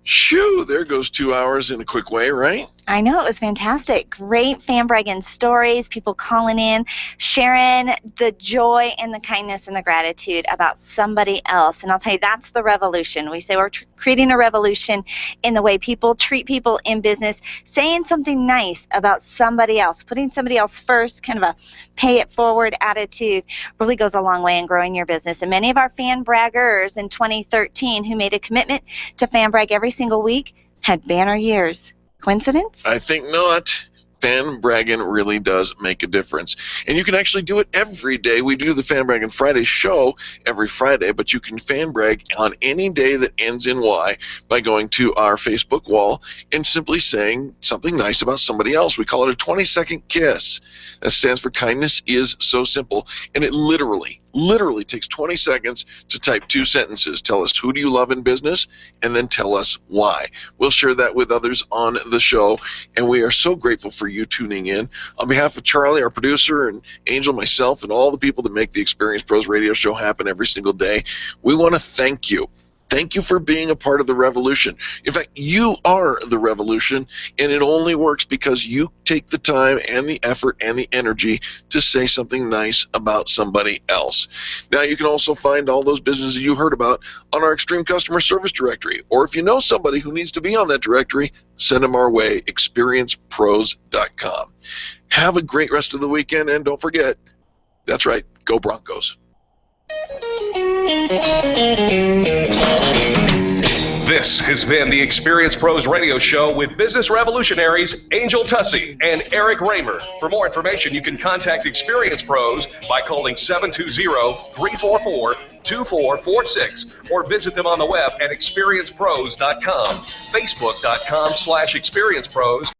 Shoo, there goes 2 hours in a quick way, right? I know, it was fantastic. Great fan bragging stories, people calling in, sharing the joy and the kindness and the gratitude about somebody else. And I'll tell you, that's the revolution. We say we're creating a revolution in the way people treat people in business, saying something nice about somebody else, putting somebody else first, kind of a pay it forward attitude, really goes a long way in growing your business. And many of our fan braggers in 2013 who made a commitment to fan brag every single week had banner years. Coincidence? I think not. Fan bragging really does make a difference. And you can actually do it every day. We do the Fan Braggin Friday show every Friday, but you can fan brag on any day that ends in Y by going to our Facebook wall and simply saying something nice about somebody else. We call it a 20-second kiss. That stands for kindness is so simple. And it literally takes 20 seconds to type 2 sentences. Tell us who do you love in business, and then tell us why. We'll share that with others on the show, and we are so grateful for you tuning in. On behalf of Charlie, our producer, and Angel, myself, and all the people that make the Experience Pros radio show happen every single day, we want to thank you. Thank you for being a part of the revolution. In fact, you are the revolution, and it only works because you take the time and the effort and the energy to say something nice about somebody else. Now, you can also find all those businesses you heard about on our Extreme Customer Service Directory, or if you know somebody who needs to be on that directory, send them our way, experiencepros.com. Have a great rest of the weekend, and don't forget, that's right, go Broncos. This has been the Experience Pros radio show with business revolutionaries Angel Tussey and Eric Raymer. For more information, you can contact Experience Pros by calling 720-344-2446 or visit them on the web at experiencepros.com, facebook.com/experiencepros,